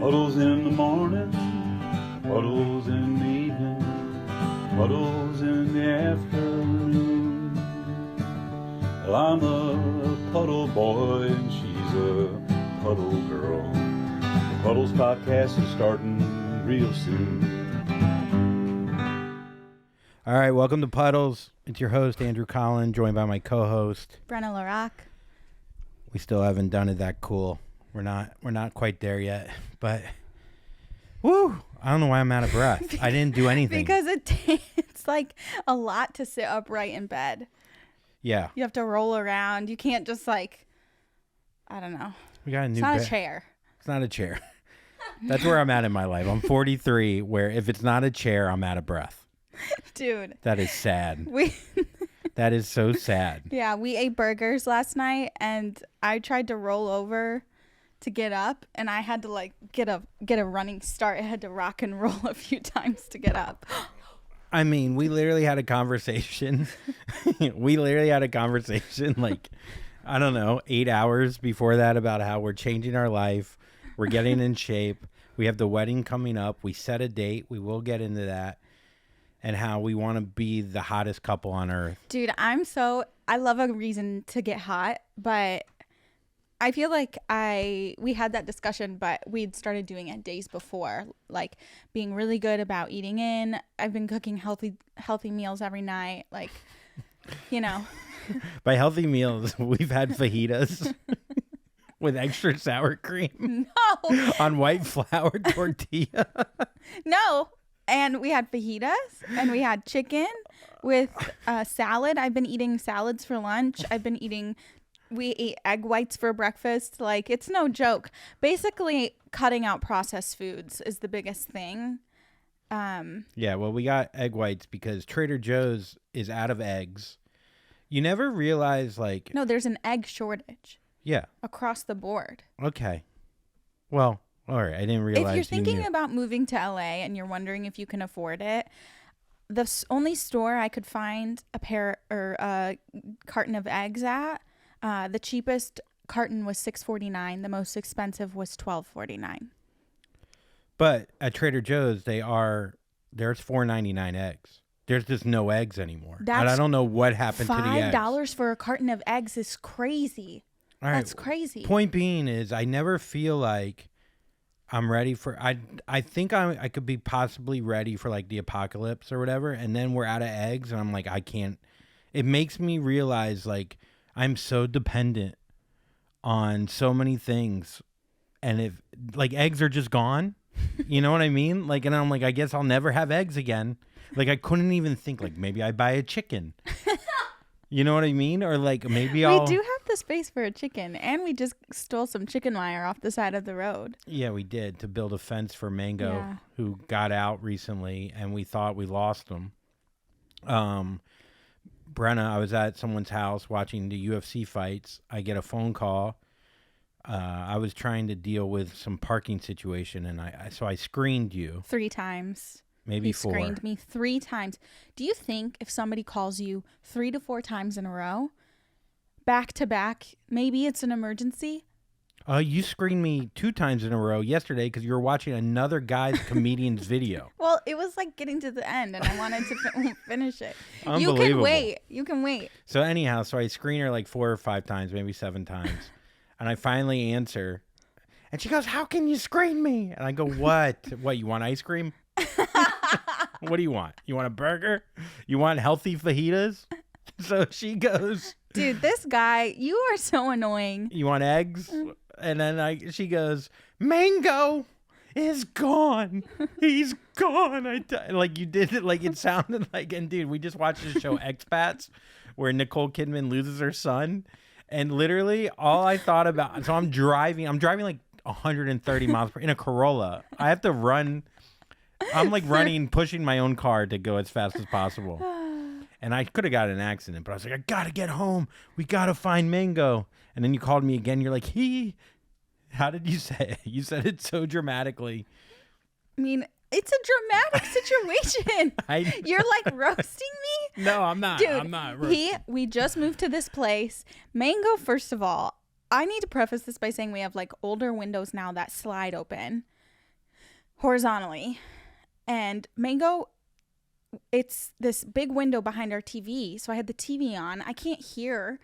Puddles in the morning, puddles in the evening, puddles in the afternoon. Well, I'm a puddle boy and she's a puddle girl. The Puddles podcast is starting real soon. All right, welcome to Puddles. It's your host, Andrew Collin, joined by my co-host, Brenna. We still haven't done it that cool. We're not quite there yet, but woo! I don't know why I'm out of breath. I didn't do anything. Because it's like a lot to sit upright in bed. Yeah. You have to roll around. You can't just I don't know. We got a new It's not a chair. It's not a chair. That's where I'm at in my life. I'm 43, where if it's not a chair, I'm out of breath. Dude. That is sad. That is so sad. Yeah, we ate burgers last night and I tried to roll over to get up and I had to get a running start. I had to rock and roll a few times to get up. I mean, we literally had a conversation. I don't know, 8 hours before that about how we're changing our life. We're getting in shape. We have the wedding coming up. We set a date. We will get into that. And how we want to be the hottest couple on earth. Dude, I love a reason to get hot, but I feel like we had that discussion, but we'd started doing it days before, like being really good about eating in. I've been cooking healthy meals every night, By healthy meals, we've had fajitas with extra sour cream. No. On white flour tortilla. No. And we had fajitas and we had chicken with salad. I've been eating salads for lunch. We ate egg whites for breakfast. It's no joke. Basically, cutting out processed foods is the biggest thing. Yeah, well, we got egg whites because Trader Joe's is out of eggs. You never realize, No, there's an egg shortage. Yeah. Across the board. Okay. Well, all right. I didn't realize. If you're thinking about moving to LA and you're wondering if you can afford it, the only store I could find a carton of eggs at, the cheapest carton was $6.49. The most expensive was $12.49. But at Trader Joe's, there's $4.99 eggs. There's just no eggs anymore. And I don't know what happened to the eggs. $5 for a carton of eggs is crazy. All right. That's crazy. Point being is I never feel like I'm ready for I think I could be possibly ready for the apocalypse or whatever, and then we're out of eggs and I'm like, I can't. It makes me realize I'm so dependent on so many things, and if eggs are just gone, you know what I mean? And I'm I guess I'll never have eggs again. I couldn't even think maybe I buy a chicken. You know what I mean? Or maybe We do have the space for a chicken, and we just stole some chicken wire off the side of the road. Yeah, we did, to build a fence for Mango, who got out recently, and we thought we lost him. Brenna, I was at someone's house watching the UFC fights. I get a phone call. I was trying to deal with some parking situation, and so I screened you 3 times. Maybe 4. He screened me 3 times. Do you think if somebody calls you 3 to 4 times in a row, back to back, maybe it's an emergency? You screened me 2 times in a row yesterday because you were watching another guy's comedian's video. Well, it was getting to the end, and I wanted to finish it. Unbelievable. You can wait. So anyhow, I screen her 4 or 5 times, maybe 7 times. And I finally answer. And she goes, "How can you screen me?" And I go, "What? What, you want ice cream? What do you want? You want a burger? You want healthy fajitas?" So she goes, "Dude, this guy, you are so annoying. You want eggs?" And then she goes, "Mango is gone. He's gone." You did it it sounded and dude, we just watched the show Expats where Nicole Kidman loses her son. And literally all I thought about, so I'm driving 130 miles per in a Corolla. I have to run. I'm running, pushing my own car to go as fast as possible. And I could have got in an accident, but I was I got to get home. We got to find Mango. And then you called me again. You're how did you say it? You said it so dramatically. I mean, it's a dramatic situation. You're roasting me? No, I'm not. Dude, I'm not. We just moved to this place. Mango, first of all, I need to preface this by saying we have older windows now that slide open. horizontally. And Mango, it's this big window behind our TV. So I had the TV on. I can't hear.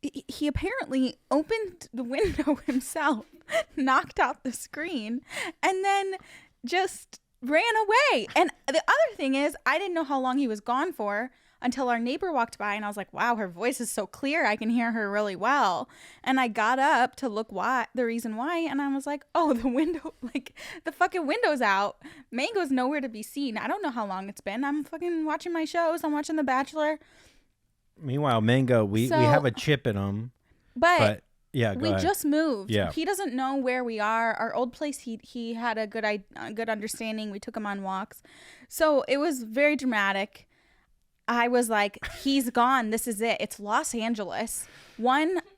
He apparently opened the window himself, knocked out the screen, and then just ran away. And the other thing is, I didn't know how long he was gone for until our neighbor walked by, and I was like, wow, her voice is so clear. I can hear her really well. And I got up to look the reason why, and I was like, oh, the window, like the fucking window's out. Mango's nowhere to be seen. I don't know how long it's been. I'm fucking watching my shows. I'm watching The Bachelor. Meanwhile, Mango, we have a chip in him. But yeah, we just moved. Yeah. He doesn't know where we are. Our old place, he had a good understanding. We took him on walks. So it was very dramatic. I was like, he's gone. This is it. It's Los Angeles.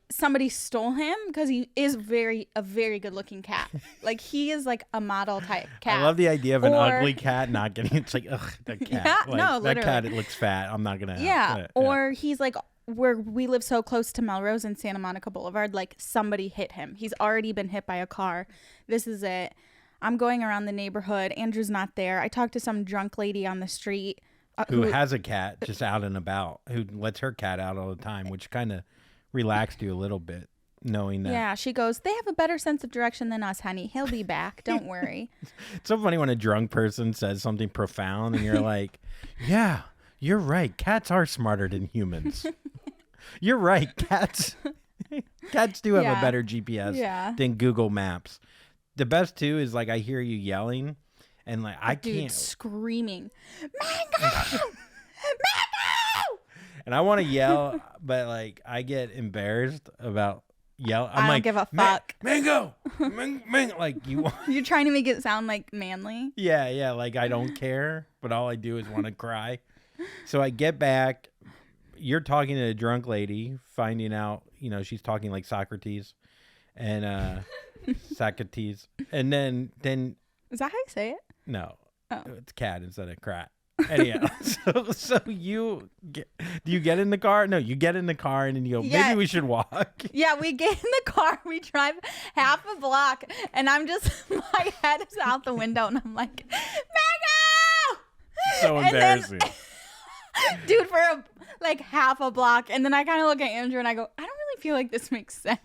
Somebody stole him because he is a very good looking cat. Like, he is like a model type cat. I love the idea of an ugly cat not getting, it's like, ugh, that cat. Yeah, like, no, that literally. cat, it looks fat. I'm not going to. Yeah. Or he's like, where we live so close to Melrose and Santa Monica Boulevard, like somebody hit him. He's already been hit by a car. This is it. I'm going around the neighborhood. Andrew's not there. I talked to some drunk lady on the street. Who has a cat just out and about, who lets her cat out all the time, which kind of relaxed you a little bit, knowing that. Yeah, she goes, they have a better sense of direction than us, honey. He'll be back. Don't worry. It's so funny when a drunk person says something profound and you're like, yeah, you're right. Cats are smarter than humans. You're right. Cats do have a better GPS than Google Maps. The best, too, is like I hear you yelling. And like I can't screaming, Mango, Mango, and I want to yell, but like I get embarrassed about yell. I don't give a fuck. Mango, Mango, like you. You're trying to make it sound like manly. Yeah, like I don't care, but all I do is want to cry. So I get back. You're talking to a drunk lady, finding out, she's talking like Socrates, and Socrates, and then. Is that how you say it? No, oh. It's cat instead of crat. Anyhow, so do you get in the car? No, you get in the car and then you go, maybe we should walk. Yeah, we get in the car, we drive half a block, and I'm just, my head is out the window, and I'm like, Mango! So embarrassing. Dude, for half a block, and then I kind of look at Andrew and I go, I don't really feel like this makes sense.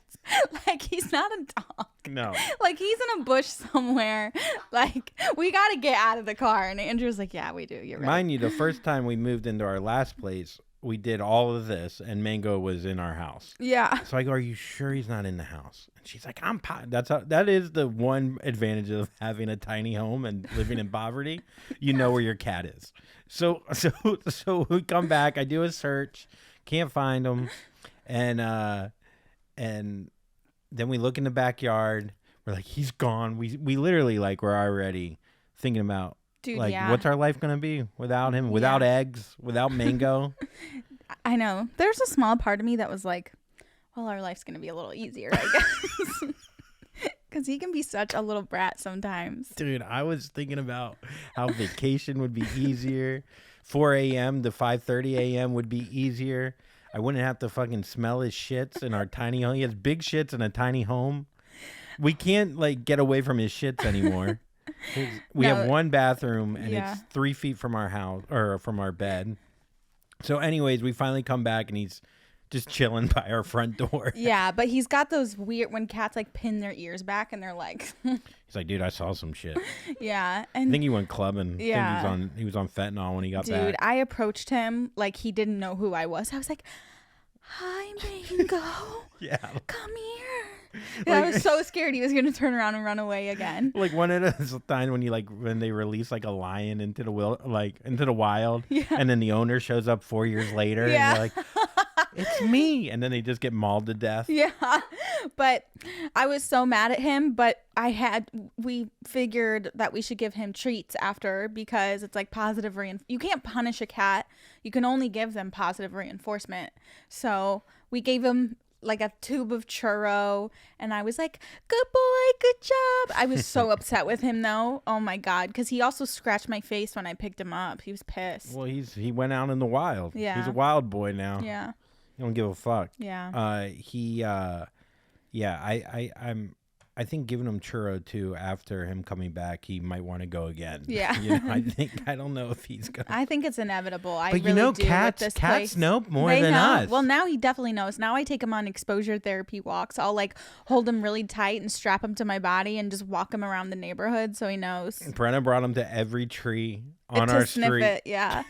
Like, he's not a dog. No. Like, he's in a bush somewhere. Like, we got to get out of the car. And Andrew's like, yeah, we do. You're right. Mind you, the first time we moved into our last place, we did all of this, and Mango was in our house. Yeah. So I go, are you sure he's not in the house? And she's like, that is the one advantage of having a tiny home and living in poverty. You know where your cat is. So we come back. I do a search. Can't find him. And then we look in the backyard. We're like, he's gone. We literally we're already thinking about what's our life gonna be without him, without eggs, without Mango. I know. There's a small part of me that was like, well, our life's gonna be a little easier, I guess. Because he can be such a little brat sometimes. Dude, I was thinking about how vacation would be easier. 4 a.m. to 5:30 a.m. would be easier. I wouldn't have to fucking smell his shits in our tiny home. He has big shits in a tiny home. We can't get away from his shits anymore. We have one bathroom and it's 3 feet from our house or from our bed. So anyways, we finally come back and he's just chilling by our front door. Yeah, but he's got those weird, when cats pin their ears back and they're like. He's like, dude, I saw some shit. Yeah. And I think he went clubbing. Yeah. I think he was on fentanyl when he got back. Dude, I approached him like he didn't know who I was. I was like, hi, Mango. Yeah. Come here. I was so scared he was going to turn around and run away again. Like one of those times when when they release a lion into the wild, and then the owner shows up 4 years later, and they're like, it's me, and then they just get mauled to death. Yeah, but I was so mad at him, but we figured that we should give him treats after, because it's positive you can't punish a cat, you can only give them positive reinforcement. So we gave him a tube of churro, and I was like, good boy, good job. I was so upset with him though. Oh my god, because he also scratched my face when I picked him up. He was pissed. Well, he went out in the wild. Yeah, he's a wild boy now. Yeah, he don't give a fuck. Yeah. I think giving him churro too after him coming back, he might want to go again. Yeah. I don't know if he's gonna. I think it's inevitable. But cats know more than us. Well, now he definitely knows. Now I take him on exposure therapy walks. I'll like hold him really tight and strap him to my body and just walk him around the neighborhood so he knows. Brenna brought him to every tree on our sniff street. It, yeah.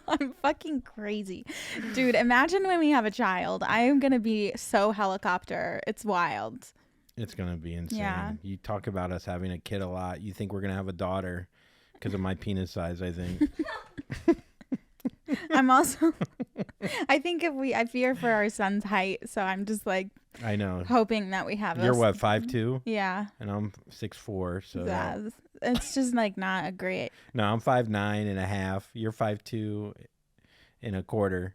I'm fucking crazy. Dude, imagine when we have a child. I am going to be so helicopter. It's wild. It's going to be insane. Yeah. You talk about us having a kid a lot. You think we're going to have a daughter because of my penis size, I think. I'm also, I think I fear for our son's height. So I'm just like, I know. Hoping that we have You're what, 5'2"? Yeah. And I'm 6'4", so. Yeah. It's just like not a great. No, I'm 5'9.5". You're 5'2.25".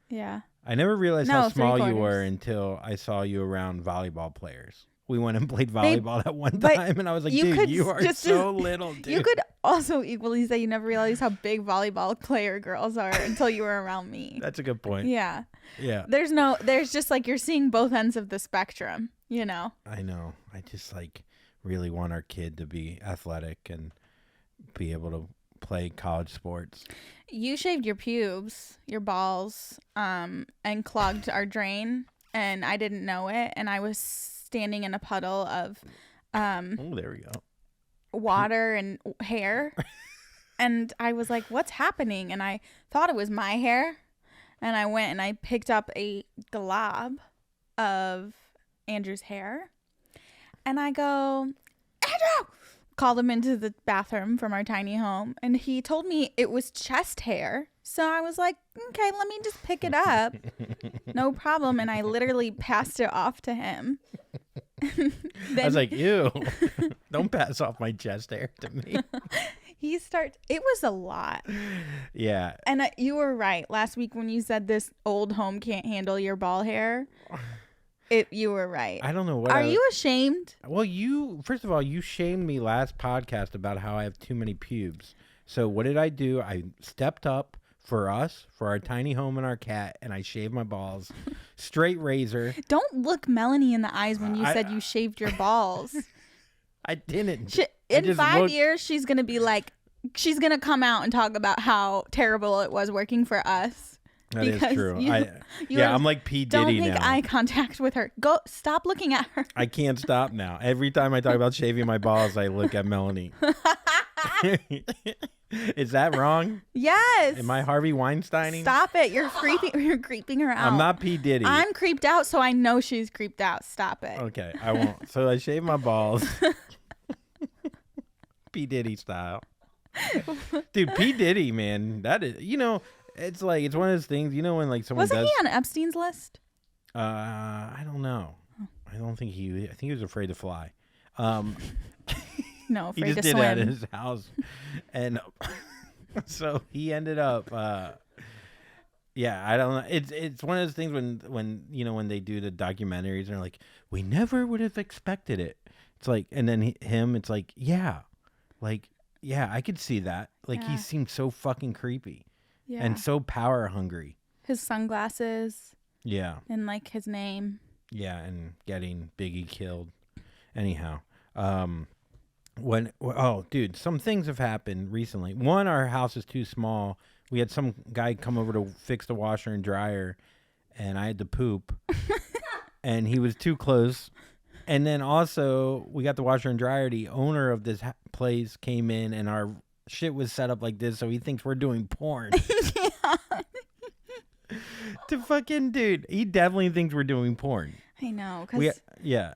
Yeah. I never realized how small you were until I saw you around volleyball players. We went and played volleyball at one time, and I was like, dude, you are so little, dude. You could also equally say you never realized how big volleyball player girls are until you were around me. That's a good point. Yeah. Yeah. There's just like you're seeing both ends of the spectrum, you know? I know. I just like really want our kid to be athletic and be able to play college sports. You shaved your pubes, your balls, and clogged our drain, and I didn't know it, and I was standing in a puddle of oh, there we go. Water and hair. And I was like, what's happening? And I thought it was my hair. And I went and I picked up a glob of Andrew's hair. And I go, Andrew! Called him into the bathroom from our tiny home. And he told me it was chest hair. So I was like, okay, let me just pick it up. No problem. And I literally passed it off to him. I was like, ew, don't pass off my chest hair to me. It was a lot. Yeah. And you were right. Last week when you said this old home can't handle your ball hair, you were right. I don't know what. Are you ashamed? Well, first of all, you shamed me last podcast about how I have too many pubes. So what did I do? I stepped up for our tiny home and our cat, and I shaved my balls. Straight razor. Don't look Melanie in the eyes when you said you shaved your balls. I didn't. In 5 years, she's going to be like, she's going to come out and talk about how terrible it was working for us. That is true. I'm like P. Diddy now. Don't make eye contact with her. Go, stop looking at her. I can't stop now. Every time I talk about shaving my balls, I look at Melanie. Is that wrong? Yes. Am I Harvey Weinsteining? Stop it. You're creeping her out. I'm not P. Diddy. I'm creeped out, so I know she's creeped out. Stop it. Okay, I won't. So I shave my balls. P. Diddy style. Dude, P. Diddy, man. That is, it's like, it's one of those things, when like someone Wasn't he on Epstein's list? I don't know. I think he was afraid to fly. No, afraid he just to did swim. that at his house. And so he ended up, yeah, I don't know. It's one of those things when they do the documentaries and they're like, we never would have expected it. It's like, and then it's like, yeah, I could see that. Like, Yeah. he seemed so fucking creepy. Yeah. And so power hungry. His sunglasses. Yeah. And like his name. Yeah, and getting Biggie killed. Anyhow, dude, some things have happened recently. One, our house is too small. We had some guy come over to fix the washer and dryer, and I had to poop, and he was too close. And then also, we got the washer and dryer. The owner of this place came in, and our shit was set up like this, so he thinks we're doing porn. To fucking dude, he definitely thinks we're doing porn. I know, because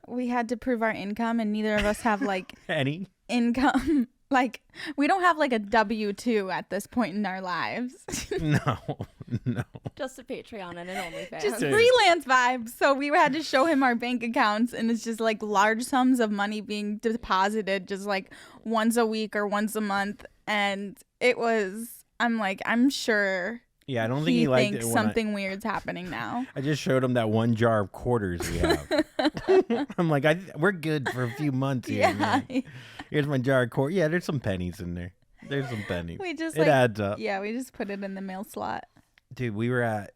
we had to prove our income, and neither of us have like any income. Like, we don't have like a W-2 at this point in our lives. No. Just a Patreon and an OnlyFans. Just freelance vibes. So we had to show him our bank accounts, and it's just like large sums of money being deposited just like once a week or once a month. And I'm sure. Yeah, I don't think he liked it. Something weird's happening now. I just showed him that one jar of quarters we have. I'm like, we're good for a few months here, man. Here's my jar of quarters. Yeah, there's some pennies in there. There's some pennies. It adds up. Yeah, we just put it in the mail slot. Dude, me and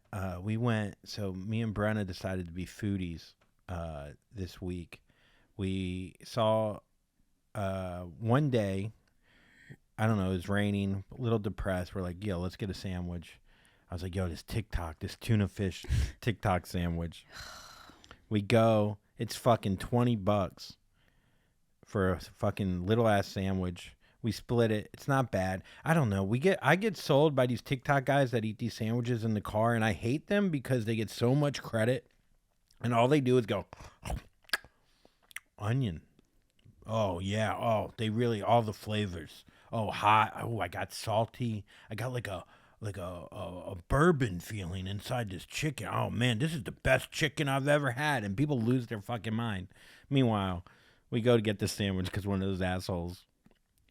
Brenna decided to be foodies this week. we saw one day, I don't know, it was raining, a little depressed. We're like, yo, let's get a sandwich. I was like, yo, this tuna fish TikTok sandwich. We go, it's fucking $20 for a fucking little ass sandwich. We split it. It's not bad. I don't know. I get sold by these TikTok guys that eat these sandwiches in the car, and I hate them because they get so much credit, and all they do is go, onion. Oh yeah. Oh, they really, all the flavors. Oh, hot. Oh, I got salty. I got like a bourbon feeling inside this chicken. Oh man, this is the best chicken I've ever had. And people lose their fucking mind. Meanwhile, we go to get the sandwich because one of those assholes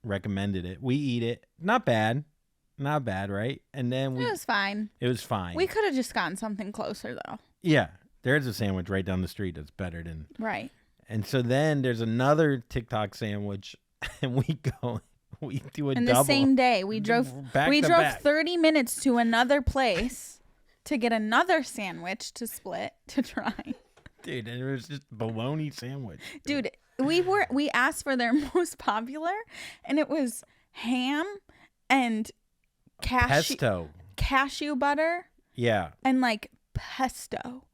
recommended it. We eat it. Not bad, right? And then It was fine. It was fine. We could have just gotten something closer though. Yeah, there's a sandwich right down the street that's better than. Right. And so then there's another TikTok sandwich, and we go. We do a And double. the same day, we drove back to back. 30 minutes to another place to get another sandwich to split to try. Dude, and it was just a bologna sandwich. Dude, we asked for their most popular, and it was ham and cashew butter. Yeah. And like pesto.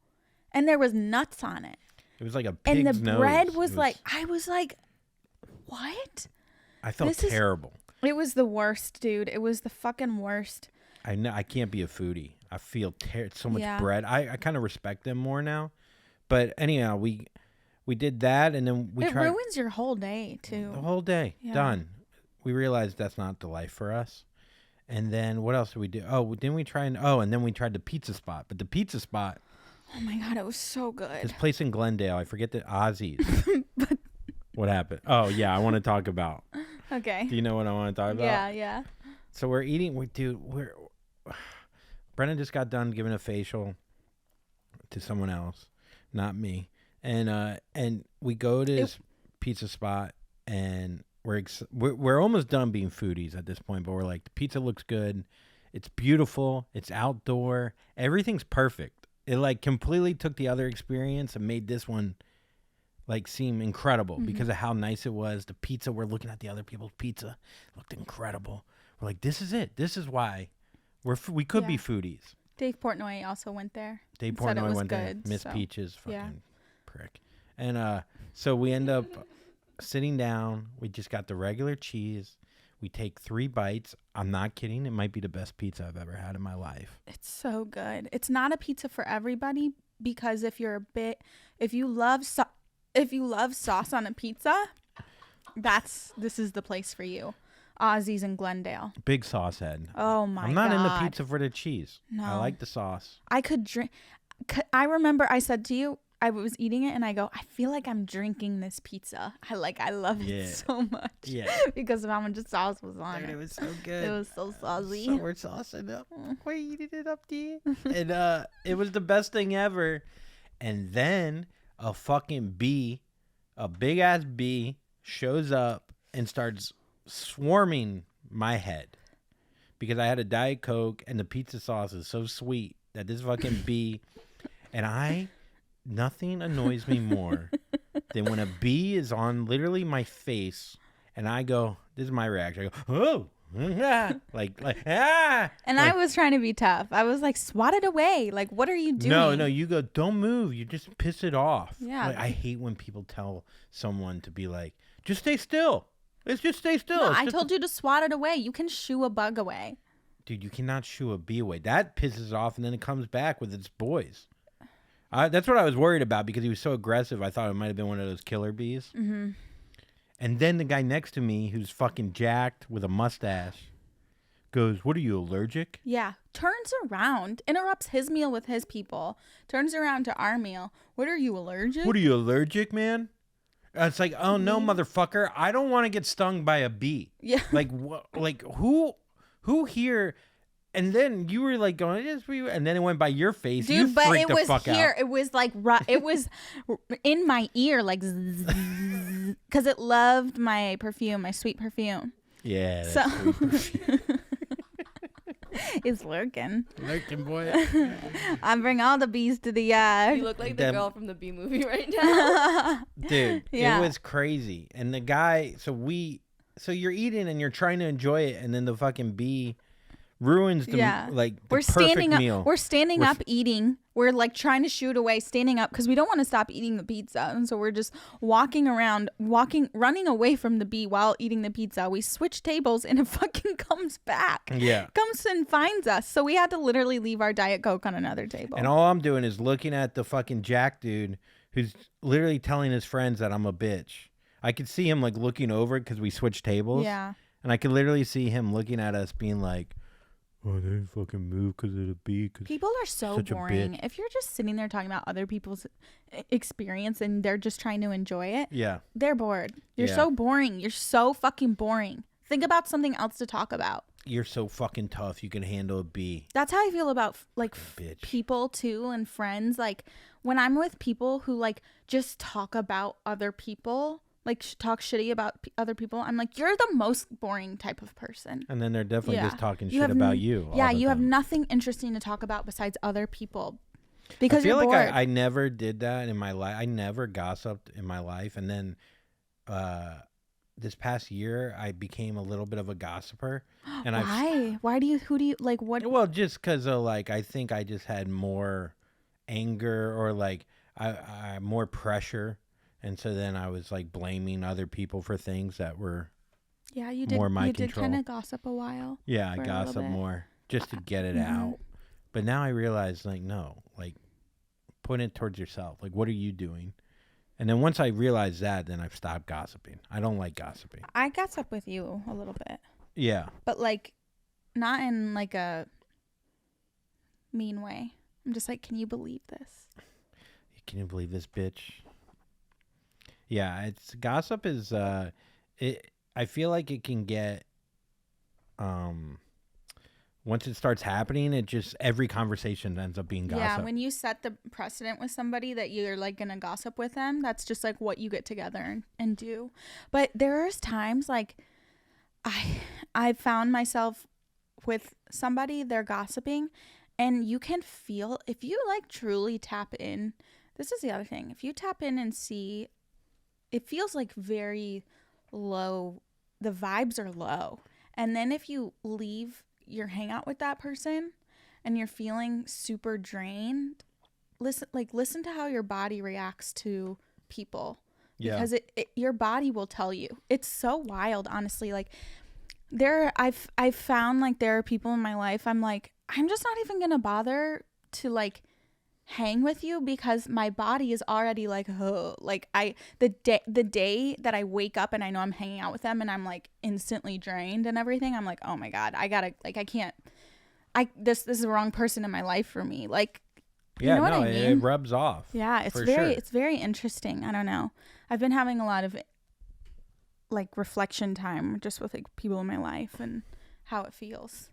And there was nuts on it. It was like a pig's nose. And the bread was like, I was like, what? I felt terrible. It was the worst, dude. It was the fucking worst. I know I can't be a foodie. I feel so much bread. I kind of respect them more now. But anyhow, we did that, and then it ruins your whole day too. The whole day done. We realized that's not the life for us. And then what else did we do? Oh, didn't we try and then we tried the pizza spot. But the pizza spot. Oh my god, it was so good. This place in Glendale. I forget the Ozzy's. What happened? Oh yeah, I want to talk about. Okay. Do you know what I want to talk about? Yeah. So we're eating. Brenna just got done giving a facial to someone else, not me. And we go to this pizza spot, and we're almost done being foodies at this point. But we're like, the pizza looks good. It's beautiful. It's outdoor. Everything's perfect. It like completely took the other experience and made this one like seem incredible because of how nice it was. The pizza, we're looking at the other people's pizza, looked incredible. We're like, this is it. This is why we could be foodies. Dave Portnoy also went there. Dave Portnoy went there. Miss Peaches, fucking prick. And so we end up sitting down. We just got the regular cheese. We take 3 bites. I'm not kidding. It might be the best pizza I've ever had in my life. It's so good. It's not a pizza for everybody because if you love sauce on a pizza, this is the place for you. Ozzy's in Glendale. Big sauce head. Oh my god. I'm not in the pizza for the cheese. No. I like the sauce. I could drink. I remember I said to you, I was eating it and I go, I feel like I'm drinking this pizza. I love it so much. Yeah. Because of how much sauce was on it. It was so good. It was so saucy. So we're saucing up. We're eating it up, dude. And it was the best thing ever. And then a fucking bee, a big ass bee, shows up and starts swarming my head because I had a Diet Coke and the pizza sauce is so sweet that this fucking bee, and nothing annoys me more than when a bee is on literally my face and I go, this is my reaction. I go, oh, like ah. And like, I was trying to be tough. I was like, swat it away. Like, what are you doing? No, you go, don't move. You just piss it off. Yeah. Like, I hate when people tell someone to be like, just stay still. Let's just stay still. No, I told you to swat it away. You can shoo a bug away. Dude, you cannot shoo a bee away. That pisses off, and then it comes back with its boys. That's what I was worried about because he was so aggressive. I thought it might have been one of those killer bees. Mm-hmm. And then the guy next to me, who's fucking jacked with a mustache, goes, what are you, allergic? Yeah. Turns around, interrupts his meal with his people, turns around to our meal. What are you, allergic? What are you, allergic, man? It's like, oh no, motherfucker! I don't want to get stung by a bee. Yeah. Like what? Like who here? And then you were like going, and then it went by your face. Dude, you but freaked it the was fuck here. out. It was like it was in my ear, like because it loved my perfume, my sweet perfume. Yeah. So Sweet perfume. He's lurking. Lurking, boy. I bring all the bees to the You yard. look like the girl from the Bee movie right now. Dude, Yeah. it was crazy. And the guy, so you're eating and you're trying to enjoy it, and then the fucking bee ruins the the We're perfect standing up. meal. We're standing up eating. We're like trying to shoo it away, standing up because we don't want to stop eating the pizza. And so we're just walking around, running away from the bee while eating the pizza. We switch tables and it fucking comes back. Yeah. Comes and finds us. So we had to literally leave our Diet Coke on another table. And all I'm doing is looking at the fucking Jack dude who's literally telling his friends that I'm a bitch. I could see him like looking over because we switched tables. Yeah. And I could literally see him looking at us being like, oh, they didn't fucking move because of the bee. People are so such a boring. bitch. If you're just sitting there talking about other people's experience and they're just trying to enjoy it, Yeah. they're bored. You're Yeah. so boring. You're so fucking boring. Think about something else to talk about. You're so fucking tough. You can handle a bee. That's how I feel about like Bitch. people too and friends. Like when I'm with people who like just talk about other people, like talk shitty about other people, I'm like, you're the most boring type of person. And then they're definitely Yeah. just talking You shit have about you. Yeah, all the you have time. nothing interesting to talk about besides other people because I feel you're like bored. I never did that in my life. I never gossiped in my life. And then this past year, I became a little bit of a gossiper. And Why? Why do you? Who do you like? What? Well, just because of like, I think I just had more anger or like I more pressure. And so then I was like blaming other people for things that were, Yeah, you did. more my you did control. kind of gossip a while. yeah, I For a little gossip bit. more just to get it Mhm. out. But now I realize like, no, like put it towards yourself. Like, what are you doing? And then once I realized that, then I've stopped gossiping. I don't like gossiping. I gossip with you a little bit, Yeah. but like, not in like a mean way. I'm just like, can you believe this? Can you believe this bitch? Yeah, it's gossip is I feel like it can get once it starts happening, it just every conversation ends up being gossip. Yeah, when you set the precedent with somebody that you're like gonna gossip with them, that's just like what you get together and do. But there's times like I found myself with somebody, they're gossiping, and you can feel if you like truly tap in. This is the other thing. If you tap in and see, it feels like very low. The vibes are low. And then if you leave your hangout with that person and you're feeling super drained, listen to how your body reacts to people. Yeah. Because your body will tell you. It's so wild, honestly. Like I've found like there are people in my life I'm like, I'm just not even gonna bother to like hang with you because my body is already like, oh, like the day that I wake up and I know I'm hanging out with them and I'm like instantly drained and everything, I'm like, oh my God, I gotta, like, I can't, this is the wrong person in my life for me. Like, yeah, you know what I mean? it rubs off. Yeah, it's for very, sure. it's very interesting. I don't know. I've been having a lot of like reflection time just with like people in my life and how it feels.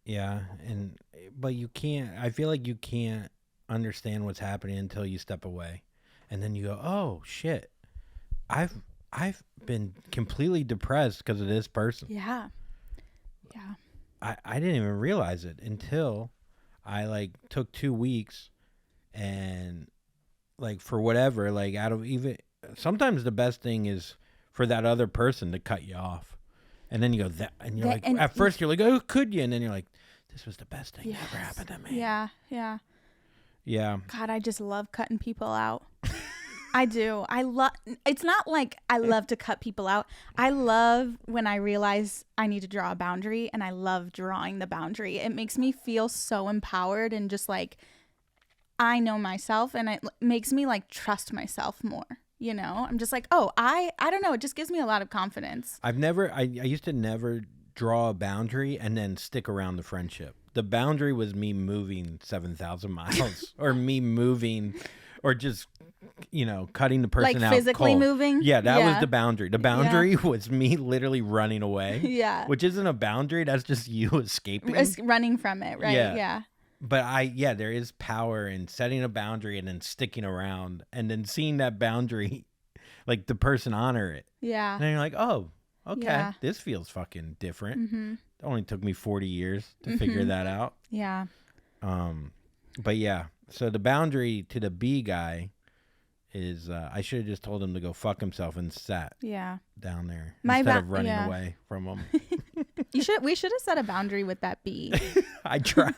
Yeah, but you can't. I feel like you can't understand what's happening until you step away, and then you go, "Oh shit, I've been completely depressed because of this person." Yeah. Yeah. I didn't even realize it until I like took 2 weeks, and like for whatever, like out of even sometimes the best thing is for that other person to cut you off. And then you go that, and you're like, and at first you're like, oh, could you? And then you're like, this was the best thing that ever Yes. happened to me. Yeah. Yeah. Yeah. God, I just love cutting people out. I do. It's not like I love to cut people out. I love when I realize I need to draw a boundary, and I love drawing the boundary. It makes me feel so empowered and just like I know myself, and it makes me like trust myself more. You know, I'm just like, oh, I don't know. It just gives me a lot of confidence. I used to never draw a boundary and then stick around the friendship. The boundary was me moving 7,000 miles or me moving or just, cutting the person Like out physically cold. moving? Yeah, that was Yeah. the boundary. The boundary was me literally running away. Yeah. Which isn't a boundary. That's just you escaping. Running from it, right? Yeah. Yeah. But there is power in setting a boundary and then sticking around and then seeing that boundary, like the person honor it. Yeah. And then you're like, oh, Okay, Yeah. this feels fucking different. Mm-hmm. It only took me 40 years to figure that out. Yeah. But yeah, so the boundary to the B guy is I should have just told him to go fuck himself and sat Yeah. down there My instead ba- of running yeah. away from him. We should have set a boundary with that bee. I tried.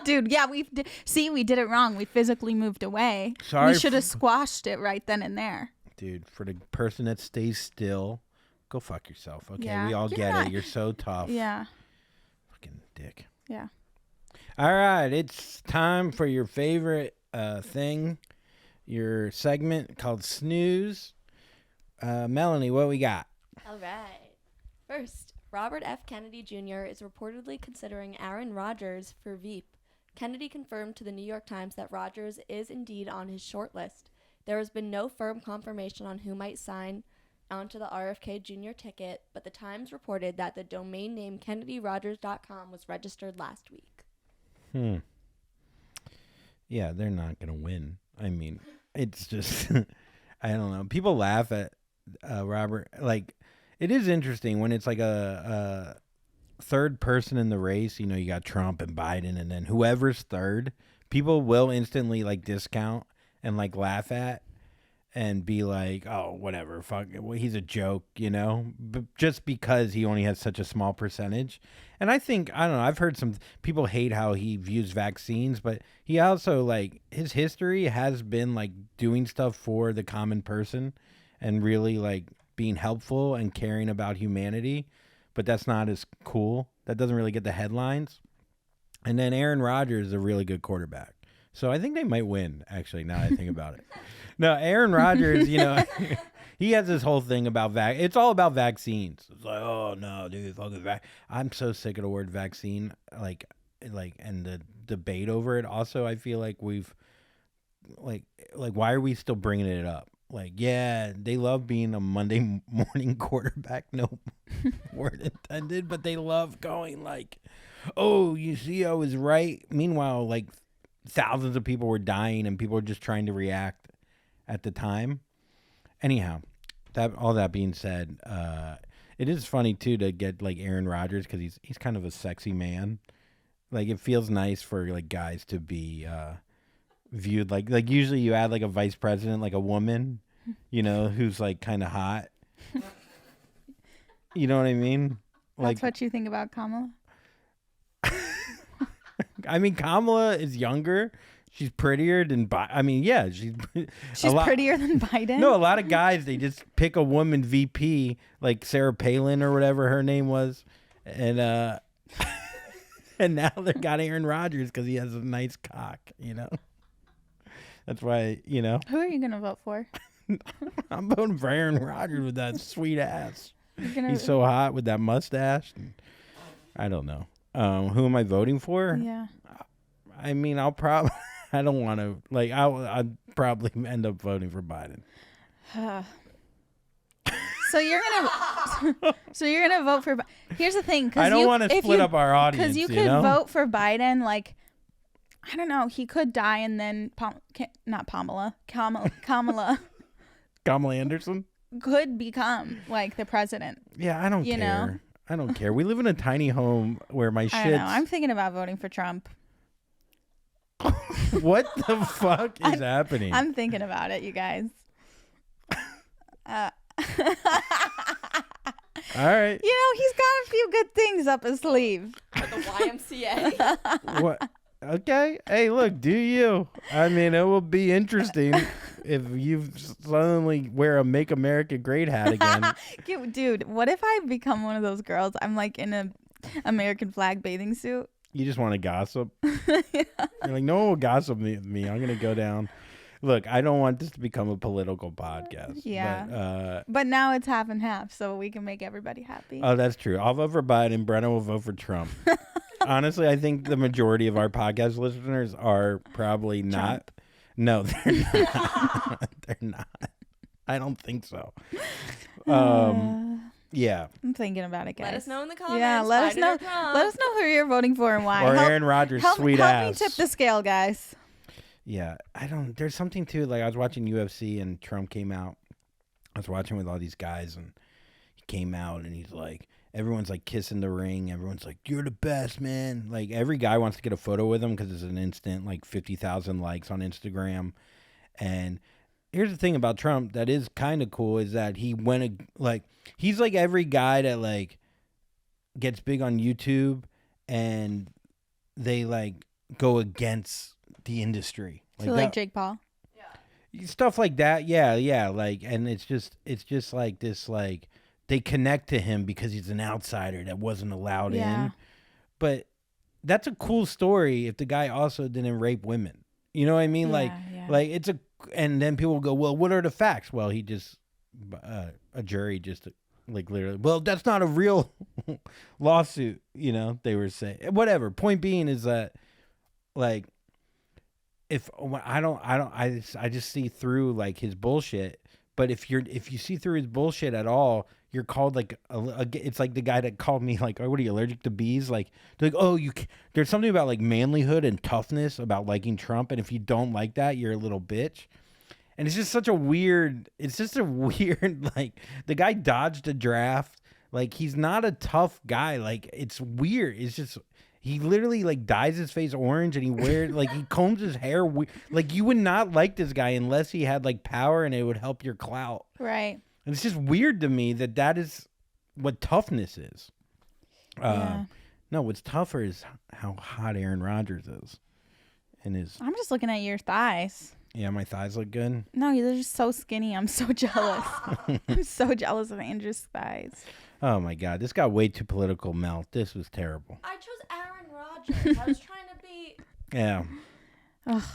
Dude, yeah, we did it wrong. We physically moved away. Sorry We should have squashed it right then and there. Dude, for the person that stays still, go fuck yourself. Okay, Yeah. we all You're get not- it. You're so tough. Yeah. Fucking dick. Yeah. All right, it's time for your favorite thing, your segment called Snews. Melanie, what we got? All right. First, Robert F. Kennedy Jr. is reportedly considering Aaron Rodgers for Veep. Kennedy confirmed to the New York Times that Rodgers is indeed on his short list. There has been no firm confirmation on who might sign onto the RFK Jr. ticket, but the Times reported that the domain name KennedyRogers.com was registered last week. Yeah, they're not going to win. I mean, it's just, I don't know. People laugh at Robert. Like, it is interesting when it's like a third person in the race. You know, you got Trump and Biden, and then whoever's third, people will instantly like discount and like laugh at and be like, oh, whatever, fuck, well, he's a joke, you know, but just because he only has such a small percentage. And I think, I don't know, I've heard some people hate how he views vaccines, but he also, like, his history has been, like, doing stuff for the common person and really, like, being helpful and caring about humanity. But that's not as cool. That doesn't really get the headlines. And then Aaron Rodgers is a really good quarterback. So I think they might win, actually, now that I think about it. No, Aaron Rodgers, you know, he has this whole thing about it's all about vaccines. It's like, oh no, dude, fucking I'm so sick of the word vaccine, like, and the debate over it. Also, I feel like we've, like, why are we still bringing it up? Like, yeah, they love being a Monday morning quarterback. No word intended, but they love going like, oh, you see, I was right. Meanwhile, like, thousands of people were dying and people were just trying to react at the time. Anyhow, all that being said, it is funny too to get like Aaron Rodgers because he's kind of a sexy man. Like, it feels nice for like guys to be viewed like usually you add like a vice president, like a woman, you know, who's like kind of hot. You know what I mean? Like, That's what you think about Kamala? I mean, Kamala is younger. She's prettier than I mean, yeah, she's Prettier than Biden? No, a lot of guys, they just pick a woman VP, like Sarah Palin or whatever her name was, and and now they got Aaron Rodgers because he has a nice cock, you know. That's why, you know. Who are you going to vote for? I'm voting for Aaron Rodgers with that sweet ass. Gonna... He's so hot with that mustache. I don't know. Who am I voting for? Yeah. I mean, I'll probably. I don't want to. Like, I'd probably end up voting for Biden. So you're gonna vote for. Here's the thing. I don't want to split up our audience. Because you could vote for Biden. Like, I don't know. He could die, and then Kamala Anderson could become like the president. Yeah, I don't care. Know? I don't care. We live in a tiny home where my shit. I don't know. I'm thinking about voting for Trump. What the fuck is happening? I'm thinking about it, you guys. All right. You know, he's got a few good things up his sleeve. For the YMCA. What? Okay. Hey, look, do you? I mean, it will be interesting if you suddenly wear a Make America Great hat again. Dude, what if I become one of those girls? I'm like in a American flag bathing suit. You just want to gossip? Yeah. You're like, no one will gossip me. I'm going to go down. Look, I don't want this to become a political podcast. Yeah. But now it's half and half, so we can make everybody happy. Oh, that's true. I'll vote for Biden. Brenna will vote for Trump. Honestly, I think the majority of our podcast listeners are probably not. Trump. No, they're not. They're not. I don't think so. Yeah. I'm thinking about it, guys. Let us know in the comments. Yeah, let us know. Let us know who you're voting for and why. Or Aaron Rodgers' sweet ass. Help me tip the scale, guys. Yeah, there's something too. Like, I was watching UFC and Trump came out. I was watching with all these guys and he came out and he's like, everyone's like kissing the ring. Everyone's like, you're the best, man. Like every guy wants to get a photo with him because it's an instant, like 50,000 likes on Instagram. And here's the thing about Trump that is kind of cool is that he he's like every guy that like gets big on YouTube and they like go against the industry. So like Jake Paul. Stuff like that. Yeah. Like, and it's just like this, like they connect to him because he's an outsider that wasn't allowed in. But that's a cool story if the guy also didn't rape women. You know what I mean? Like it's and then people go, well, what are the facts? Well, he just, a jury just like literally, well, that's not a real lawsuit. You know, they were saying whatever. Point being is that like, I just see through like his bullshit. But if you see through his bullshit at all, you're called like it's like the guy that called me like, oh, what are you allergic to bees? Like they're like, oh, there's something about like manlyhood and toughness about liking Trump, and if you don't like that, you're a little bitch. And it's just such a weird. It's just a weird like the guy dodged a draft. Like he's not a tough guy. Like it's weird. It's just. He literally like dyes his face orange and he wears like he combs his hair. Like you would not like this guy unless he had like power and it would help your clout. Right. And it's just weird to me that is what toughness is. No, what's tougher is how hot Aaron Rodgers is. And I'm just looking at your thighs. Yeah, my thighs look good. No, you're just so skinny. I'm so jealous. I'm so jealous of Andrew's thighs. Oh my God, this got way too political, Mel. This was terrible. I chose Aaron Rodgers. I was trying to be. Yeah.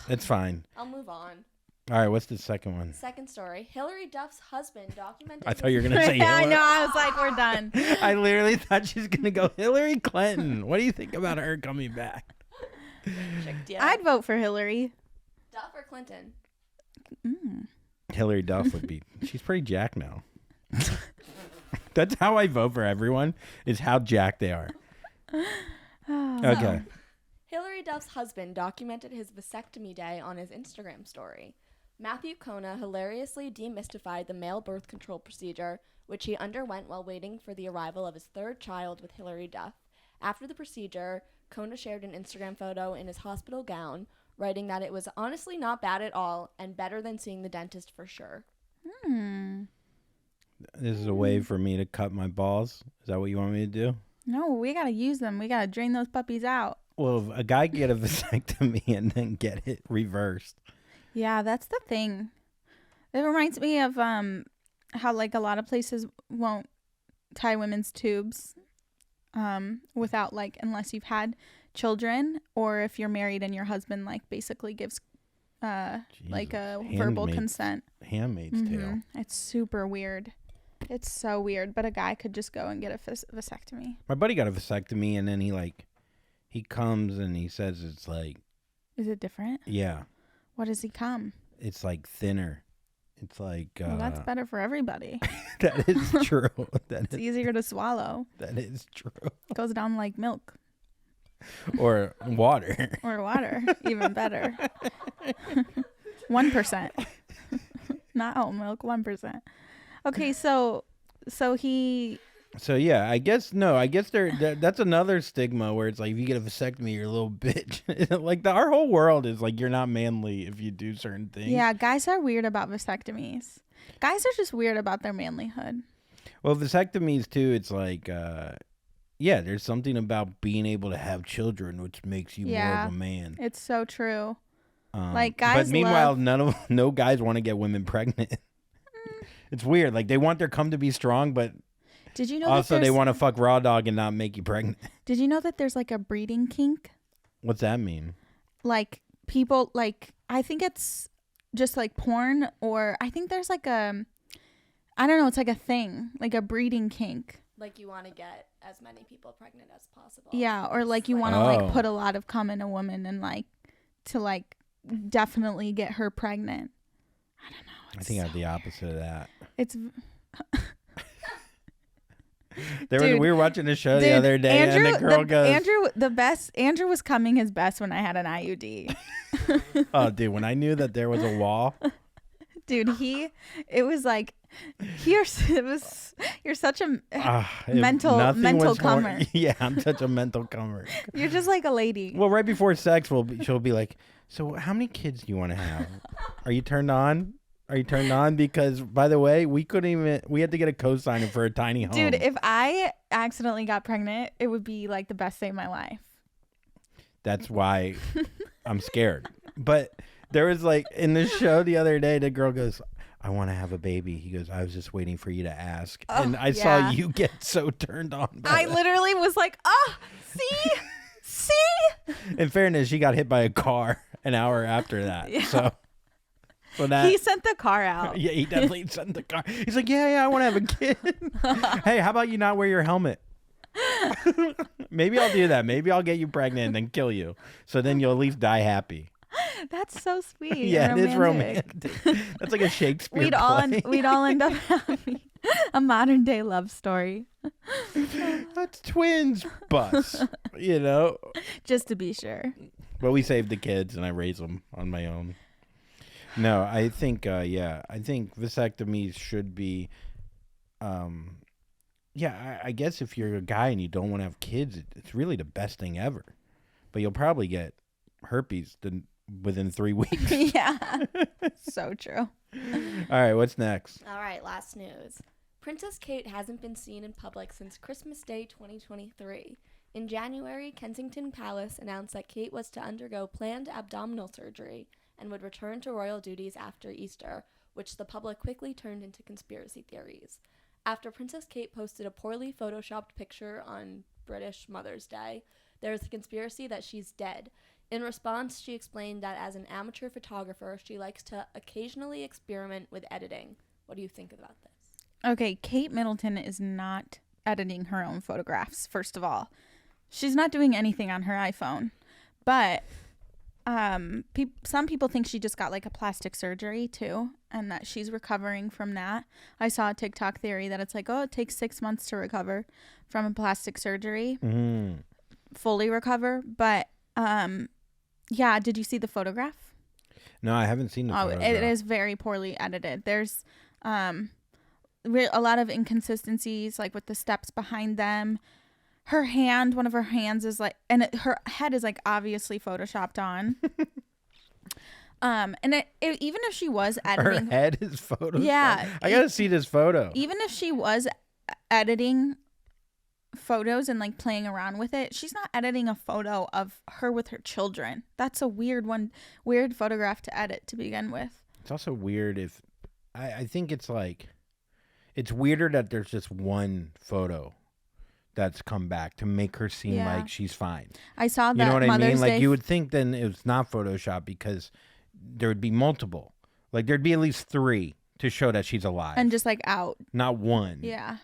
It's fine. I'll move on. All right, what's the second one? Second story. Hillary Duff's husband documented. I thought you were going to say Yeah, Hillary. I know. I was like, we're done. I literally thought she was going to go Hillary Clinton. What do you think about her coming back? I'd vote for Hillary. Duff or Clinton? Hillary Duff would be. She's pretty jacked now. That's how I vote for everyone, is how jacked they are. Okay. Hillary Duff's husband documented his vasectomy day on his Instagram story. Matthew Kona hilariously demystified the male birth control procedure, which he underwent while waiting for the arrival of his third child with Hillary Duff. After the procedure, Kona shared an Instagram photo in his hospital gown, writing that it was honestly not bad at all and better than seeing the dentist for sure. This is a way for me to cut my balls. Is that what you want me to do? No, we got to use them. We got to drain those puppies out. Well, if a guy get a vasectomy and then get it reversed. Yeah, that's the thing. It reminds me of how like a lot of places won't tie women's tubes without like unless you've had children or if you're married and your husband like basically gives like a verbal consent. Handmaid's Tale. It's super weird. It's so weird, but a guy could just go and get a vasectomy. My buddy got a vasectomy and then he comes and he says it's like. Is it different? Yeah. What does he come? It's like thinner. It's like. Well, that's better for everybody. That is true. It's easier to swallow. That is true. It goes down like milk. Or water. Or water. Even better. 1%. Not whole milk, 1%. Okay, so he. So yeah, I guess that's another stigma where it's like if you get a vasectomy, you're a little bitch. Like our whole world is like you're not manly if you do certain things. Yeah, guys are weird about vasectomies. Guys are just weird about their manlyhood. Well, vasectomies too. It's like, yeah, there's something about being able to have children which makes you more of a man. It's so true. Like guys, but meanwhile, no guys want to get women pregnant. It's weird. Like they want their cum to be strong, but did you know also they want to fuck raw dog and not make you pregnant. Did you know that there's like a breeding kink? What's that mean? Like people like I think it's just like porn, or I think there's like I don't know. It's like a thing, like a breeding kink. Like you want to get as many people pregnant as possible. Yeah, or like you want to like put a lot of cum in a woman and like to like definitely get her pregnant. I don't know. I think I have the opposite of that. It's. We were watching a show the other day, and the girl goes, Andrew was coming his best when I had an IUD. Oh, dude, when I knew that there was a wall. Dude, it was like You're such a mental comer. Yeah, I'm such a mental comer. You're just like a lady. Well, right before sex, she'll be like, "So, how many kids do you want to have? Are you turned on? Are you turned on? Because, by the way, we had to get a co-signer for a tiny home." Dude, if I accidentally got pregnant, it would be like the best day of my life. That's why I'm scared. But there was like in the show the other day, the girl goes, "I want to have a baby." He goes, "I was just waiting for you to ask." And I saw you get so turned on. I literally was like, "Oh, see." In fairness, she got hit by a car an hour after that. Yeah. So that, he sent the car out. Yeah, he definitely sent the car. He's like, yeah, I want to have a kid. Hey, how about you not wear your helmet? Maybe I'll do that. Maybe I'll get you pregnant and then kill you. So then you'll at least die happy. That's so sweet. Yeah, it is romantic. That's like a Shakespeare play. We'd all end up having a modern day love story. That's twins, bus. You know, just to be sure. But we saved the kids, and I raised them on my own. No, I think I think vasectomies should be. I guess if you're a guy and you don't want to have kids, it's really the best thing ever. But you'll probably get herpes within 3 weeks. Yeah, so true. All right, what's next? All right, last news. Princess Kate hasn't been seen in public since Christmas Day 2023. In January, Kensington Palace announced that Kate was to undergo planned abdominal surgery and would return to royal duties after Easter, which the public quickly turned into conspiracy theories. After Princess Kate posted a poorly photoshopped picture on British Mother's Day, there was a conspiracy that she's dead. In response, she explained that as an amateur photographer, she likes to occasionally experiment with editing. What do you think about this? Okay, Kate Middleton is not editing her own photographs, first of all. She's not doing anything on her iPhone. But some people think she just got like a plastic surgery too, and that she's recovering from that. I saw a TikTok theory that it's like, oh, it takes 6 months to recover from a plastic surgery. Fully recover. But yeah, did you see the photograph? No, I haven't seen the photograph. It is very poorly edited. There's a lot of inconsistencies, like with the steps behind them. Her hand, one of her hands is like, and her head is like obviously photoshopped on. And even if she was editing, her head is photoshopped. Yeah, I gotta see this photo. Even if she was editing photos and like playing around with it, she's not editing a photo of her with her children. That's a weird photograph to edit to begin with. It's also weird if I think it's like, it's weirder that there's just one photo that's come back to make her seem like she's fine. I saw that. You know what Mother's I mean? Day Like you would think then it was not Photoshop because there would be multiple. Like there'd be at least 3 to show that she's alive. and just like out. Not one. Yeah.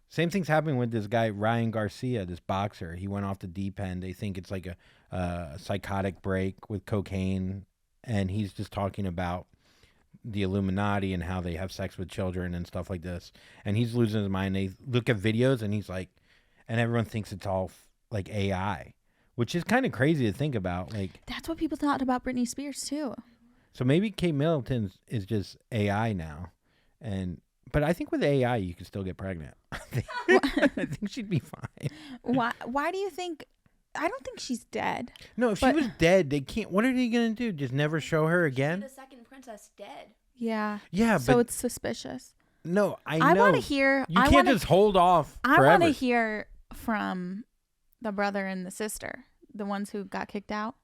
Same thing's happening with this guy, Ryan Garcia, this boxer. He went off the deep end. They think it's like a psychotic break with cocaine. And he's just talking about the Illuminati and how they have sex with children and stuff like this. And he's losing his mind. They look at videos and he's like, and everyone thinks it's all like AI, which is kind of crazy to think about. Like That's what people thought about Britney Spears too. So maybe Kate Middleton is just AI now. But I think with AI, you can still get pregnant. I think she'd be fine. Why do you think? I don't think she's dead. No, if she was dead, they can't. What are they gonna do? Just never show her again? The second princess dead. Yeah. Yeah, so but it's suspicious. No, I know. I want to hear. You can't just hold off. I want to hear from the brother and the sister, the ones who got kicked out.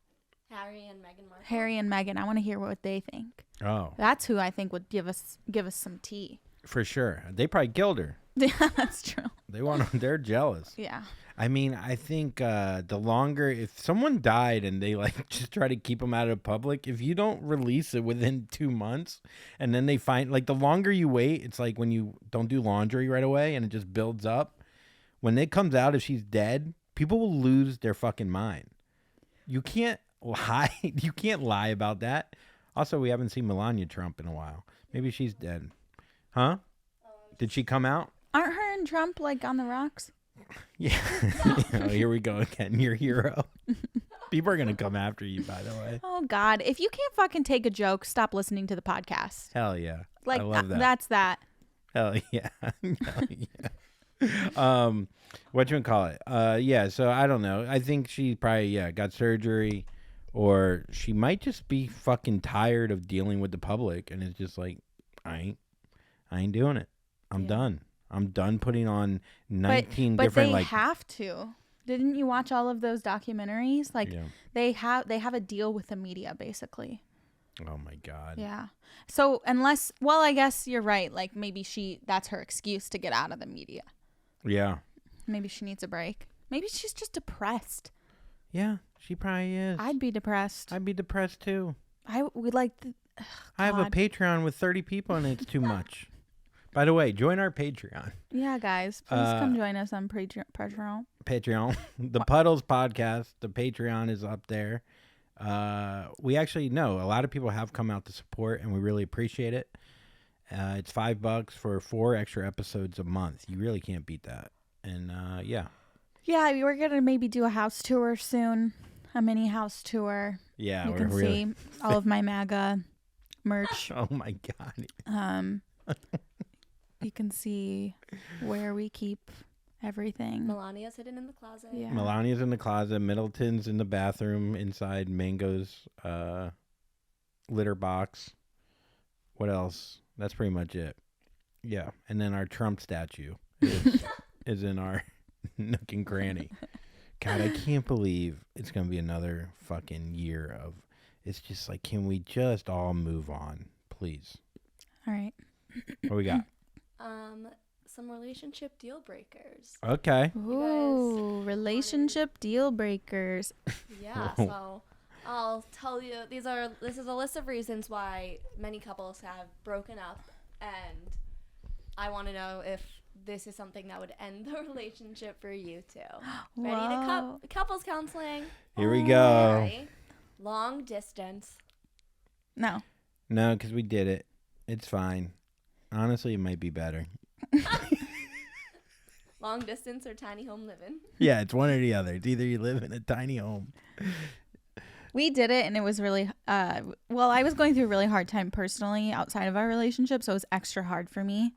Harry and Meghan Markle. Harry and Meghan. I want to hear what they think. Oh, that's who I think would give us some tea. For sure, they probably killed her. Yeah, that's true. They're jealous. Yeah. I mean, I think the longer, if someone died and they like just try to keep them out of public, if you don't release it within 2 months and then they find, like the longer you wait, it's like when you don't do laundry right away and it just builds up. When it comes out, if she's dead, people will lose their fucking mind. You can't lie. You can't lie about that. Also, we haven't seen Melania Trump in a while. Maybe she's dead. Huh? Did she come out? Aren't her and Trump like on the rocks? Yeah. Oh, here we go again. Your hero. People are going to come after you, by the way. Oh, God. If you can't fucking take a joke, stop listening to the podcast. Hell yeah. Like, I love that. That's that. Hell yeah. Hell yeah. What you call it? Yeah, so I don't know. I think she probably got surgery, or she might just be fucking tired of dealing with the public, and it's just like, I ain't doing it. I'm done. I'm done putting on 19 but different they have to. Didn't you watch all of those documentaries? Like they have a deal with the media basically. Oh my God. Yeah. So unless, well, I guess you're right. Like maybe that's her excuse to get out of the media. Yeah. Maybe she needs a break. Maybe she's just depressed. Yeah, she probably is. I'd be depressed. I'd be depressed too. I would like. I have a Patreon with 30 people and it's too much. By the way, join our Patreon. Yeah, guys, please come join us on Patreon. The Puddles podcast. The Patreon is up there. We actually know a lot of people have come out to support, and we really appreciate it. It's $5 for 4 extra episodes a month. You really can't beat that. And yeah, we're gonna maybe do a house tour soon, a mini house tour. Yeah, you can see all of my MAGA merch. Oh my God. You can see where we keep everything. Melania's hidden in the closet. Yeah. Melania's in the closet. Middleton's in the bathroom inside Mango's litter box. What else? That's pretty much it. Yeah. And then our Trump statue is in our nook and cranny. God, I can't believe it's going to be another fucking year of... It's just like, can we just all move on, please? All right. What we got? Some relationship deal breakers. Okay. Ooh, relationship deal breakers. Yeah, so I'll tell you, this is a list of reasons why many couples have broken up, and I want to know if this is something that would end the relationship for you too. Ready to couples counseling? Here we go. Right. Long distance. No, because we did it. It's fine. Honestly, it might be better. Long distance or tiny home living? Yeah, it's one or the other. It's either you live in a tiny home. we did it, and it was really I was going through a really hard time personally outside of our relationship, so it was extra hard for me.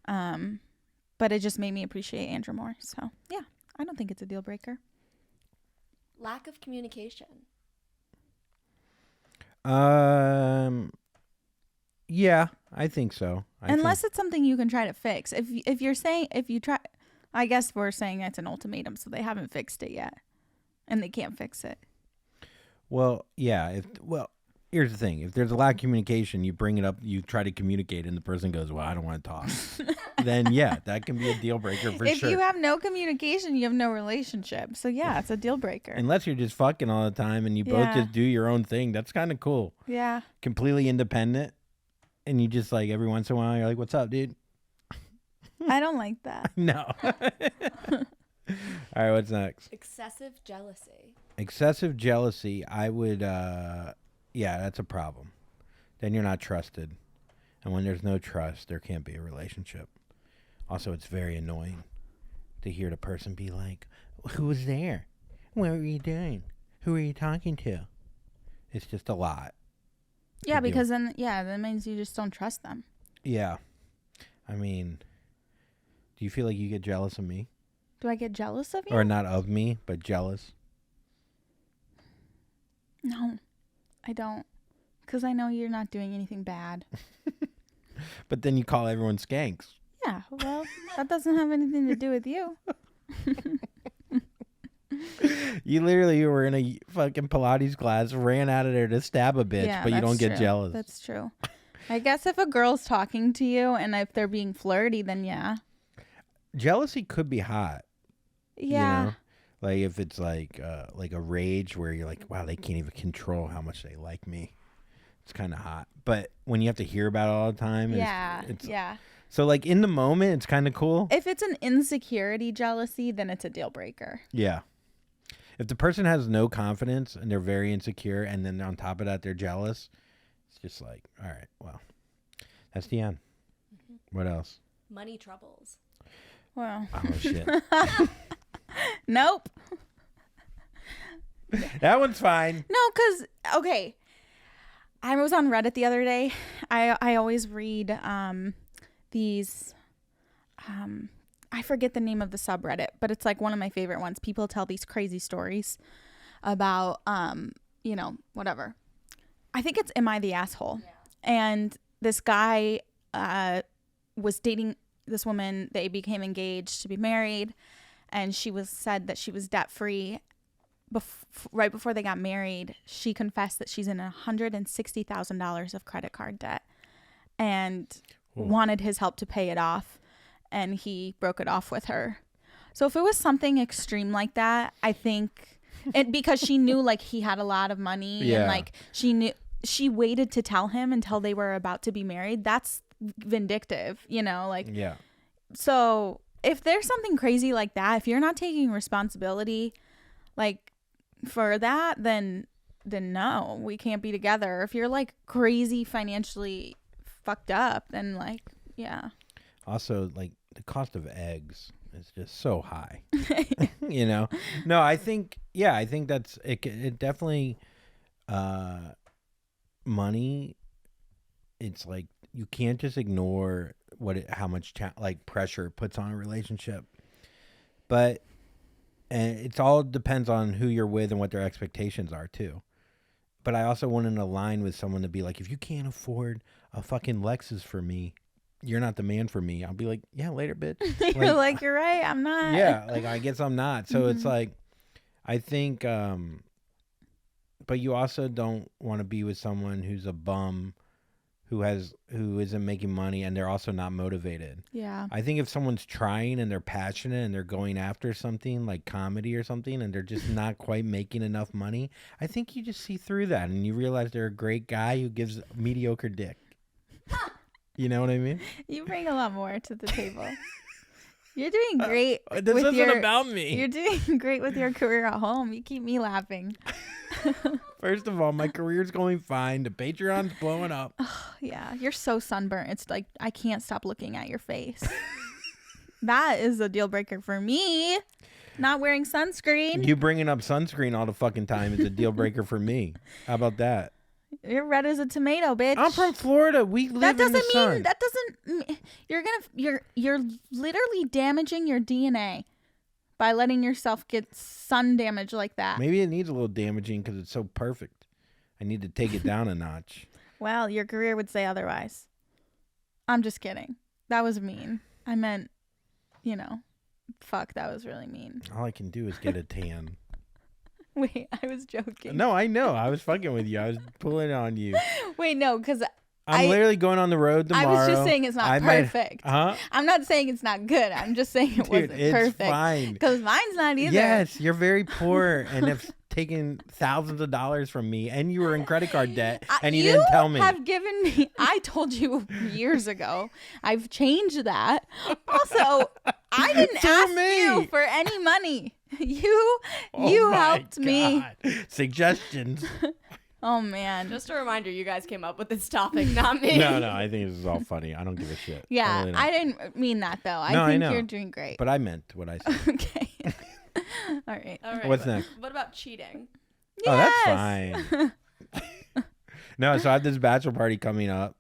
But it just made me appreciate Andrew more. So yeah, I don't think it's a deal breaker. Lack of communication. Yeah, I think so. Unless it's something you can try to fix. If you try, I guess we're saying it's an ultimatum, so they haven't fixed it yet, and they can't fix it. Well, yeah. Here's the thing: if there's a lack of communication, you bring it up, you try to communicate, and the person goes, "Well, I don't want to talk." Then yeah, that can be a deal breaker for If sure. you have no communication, you have no relationship. So yeah, it's a deal breaker. Unless you're just fucking all the time and you both just do your own thing, that's kind of cool. Yeah. Completely independent, and you just like every once in a while you're like, "What's up, dude?" I don't like that. No. All right, what's next? Excessive jealousy. Excessive jealousy, I would, that's a problem. Then you're not trusted. And when there's no trust, there can't be a relationship. Also, it's very annoying to hear the person be like, "Who was there? What were you doing? Who were you talking to?" It's just a lot. Yeah, because then that means you just don't trust them. Yeah. I mean, do you feel like you get jealous of me? Do I get jealous of you? Or not of me, but jealous? No, I don't. Because I know you're not doing anything bad. But then you call everyone skanks. Yeah, well, that doesn't have anything to do with you. You literally were in a fucking Pilates class, ran out of there to stab a bitch, but you don't get jealous. That's true. I guess if a girl's talking to you and if they're being flirty, then yeah. Jealousy could be hot. Yeah. You know? Like if it's like a rage where you're like, wow, they can't even control how much they like me. It's kind of hot. But when you have to hear about it all the time. It's So like in the moment, it's kind of cool. If it's an insecurity jealousy, then it's a deal breaker. Yeah. If the person has no confidence and they're very insecure and then on top of that, they're jealous, it's just like, all right, well, that's the end. Mm-hmm. What else? Money troubles. Well. Oh, shit. Nope. That one's fine. No, because, okay, I was on Reddit the other day. I always read these, I forget the name of the subreddit, but it's like one of my favorite ones. People tell these crazy stories about, you know, whatever. I think it's Am I the Asshole? Yeah. And this guy was dating this woman. They became engaged to be married, and she was said that she was debt free. Right before they got married, she confessed that she's in $160,000 of credit card debt and wanted his help to pay it off, and he broke it off with her. So if it was something extreme like that, I think because she knew like he had a lot of money and like she waited to tell him until they were about to be married. That's vindictive, you know, like so if there's something crazy like that, if you're not taking responsibility like for that, then no, we can't be together. If you're like crazy financially fucked up, then like also like the cost of eggs is just so high. You know, no, I think that's it definitely money. It's like you can't just ignore how much like pressure it puts on a relationship, but and it's all depends on who you're with and what their expectations are too. But I also wouldn't align with someone to be like, if you can't afford a fucking Lexus for me, you're not the man for me. I'll be like, yeah, later, bitch. You're like, you're right, I'm not. Yeah, like I guess I'm not. So it's like, I think, but you also don't want to be with someone who's a bum, who isn't making money, and they're also not motivated. Yeah. I think if someone's trying and they're passionate and they're going after something like comedy or something and they're just not quite making enough money, I think you just see through that and you realize they're a great guy who gives mediocre dick. You know what I mean? You bring a lot more to the table. You're doing great. This isn't about me. You're doing great with your career at home. You keep me laughing. First of all, my career's going fine. The Patreon's blowing up. Oh, yeah, you're so sunburnt. It's like I can't stop looking at your face. That is a deal breaker for me. Not wearing sunscreen. You bringing up sunscreen all the fucking time is a deal breaker for me. How about that? You're red as a tomato, bitch. I'm from Florida. We live in the sun. That doesn't mean you're literally damaging your DNA by letting yourself get sun damage like that. Maybe it needs a little damaging because it's so perfect. I need to take it down a notch. Well, your career would say otherwise. I'm just kidding. That was mean. I meant, you know, fuck, that was really mean. All I can do is get a tan. Wait, I was joking. No, I know. I was fucking with you. I was pulling on you. Wait, no, because I'm literally going on the road tomorrow. I was just saying it's not perfect. I'm not saying it's not good. I'm just saying it wasn't perfect. It's fine. Because mine's not either. Yes, you're very poor and have taken thousands of dollars from me, and you were in credit card debt, and you didn't tell me. You have given me. I told you years ago. I've changed that. Also, I didn't ask you for any money. You helped me. Suggestions. Oh man. Just a reminder, you guys came up with this topic, not me. No, I think this is all funny. I don't give a shit. Yeah, I didn't mean that though. I think you're doing great. But I meant what I said. Okay. All right. What's next? What about cheating? Yes! Oh, that's fine. No, so I have this bachelor party coming up,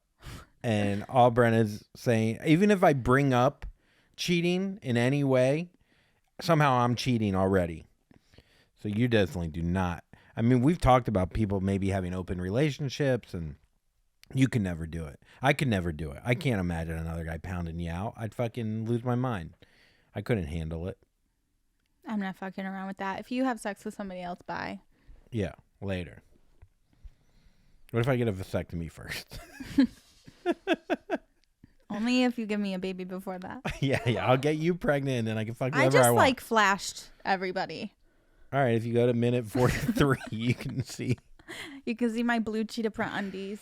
and all Brenna's saying, even if I bring up cheating in any way, somehow I'm cheating already. So you definitely do not. I mean, we've talked about people maybe having open relationships, and you can never do it. I could never do it. I can't imagine another guy pounding you out. I'd fucking lose my mind. I couldn't handle it. I'm not fucking around with that. If you have sex with somebody else, bye. Yeah, later. What if I get a vasectomy first? Only if you give me a baby before that. Yeah, I'll get you pregnant and then I can fuck whoever I want. like flashed everybody. All right, if you go to minute 43, you can see. You can see my blue cheetah print undies.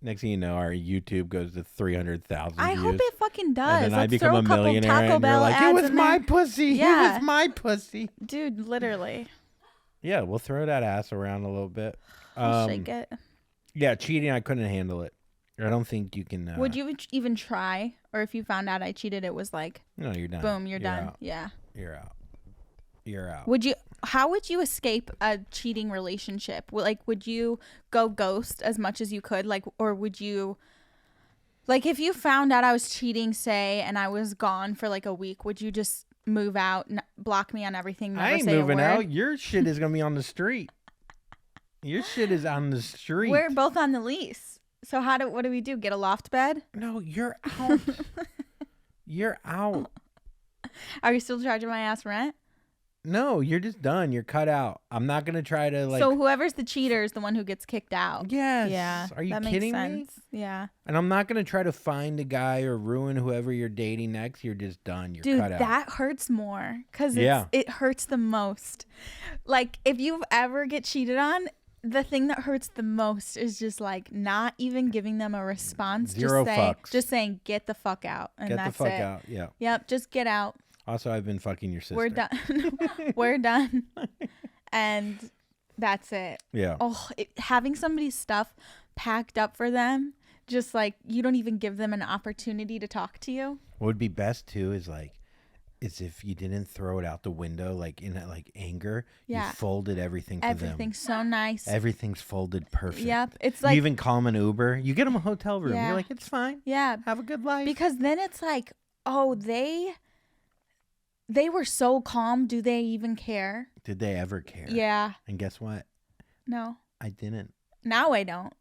Next thing you know, our YouTube goes to 300,000 I views. hope it fucking does. And then Let's I become throw a millionaire Taco and Bell you're like, it was my there. pussy. Yeah. It was my pussy. Dude, literally. Yeah, we'll throw that ass around a little bit. I'll shake it. Yeah, cheating, I couldn't handle it. I don't think you can. Would you even try? Or if you found out I cheated, it was like, no, you're done. Boom, you're done. Out. Yeah. You're out. You're out. How would you escape a cheating relationship? Like, would you go ghost as much as you could? Like, or would you Like, if you found out I was cheating, say, and I was gone for like a week, would you just move out, block me on everything, never I ain't say moving a word? out. Your shit is gonna be on the street. Your shit is on the street. We're both on the lease. So what do we do? Get a loft bed? No, you're out. You're out. Are you still charging my ass rent? No, you're just done. You're cut out. I'm not gonna try to like. So whoever's the cheater is the one who gets kicked out. Yes. Yeah. Are you that kidding makes me? sense. Yeah. And I'm not gonna try to find a guy or ruin whoever you're dating next. You're just done. You're Dude, cut out. that hurts more because Yeah. it hurts the most. Like, if you ever get cheated on, the thing that hurts the most is just like not even giving them a response. Zero fucks. Just saying, get the fuck out. And Get the that's fuck it. out. Yeah. Yep, just get out. Also, I've been fucking your sister. We're done. We're done. And that's it. Yeah. Oh, having somebody's stuff packed up for them, just like you don't even give them an opportunity to talk to you. What would be best too is if you didn't throw it out the window like in like anger. Yeah. You folded everything for them. Everything's so nice. Everything's folded perfect. Yep. It's like, you even call them an Uber. You get them a hotel room. Yeah. You're like, it's fine. yeah, Have a good life. because then it's like, oh, they were so calm. Do they even care? Did they ever care? Yeah. And guess what? No. I didn't. Now I don't.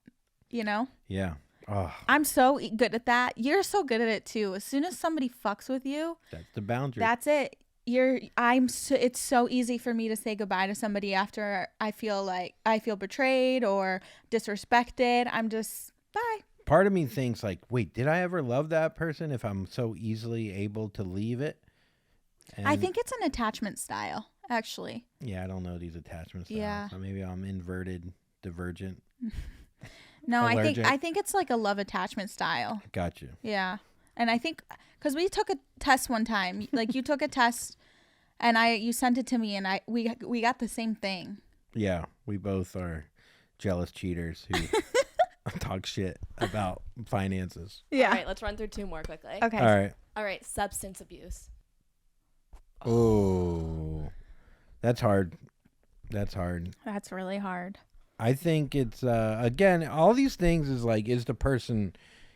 You know? Yeah. Oh, I'm so good at that. You're so good at it too. As soon as somebody fucks with you, that's the boundary. that's it. It's so easy for me to say goodbye to somebody after I feel betrayed or disrespected. I'm just bye. Part of me thinks like, wait, did I ever love that person if I'm so easily able to leave it? I And- think it's an attachment style, actually. Yeah, I don't know these attachment styles. Yeah. So maybe I'm inverted, divergent. No, Allergic. I think it's like a love attachment style. Got you. Yeah. And I think because we took a test one time, like you took a test and you sent it to me and we got the same thing. Yeah, we both are jealous cheaters who talk shit about finances. Yeah. All right, let's run through two more quickly. Okay. All right. Substance abuse. Oh, that's hard. That's hard. That's really hard. I think it's again, all these things is like, is the person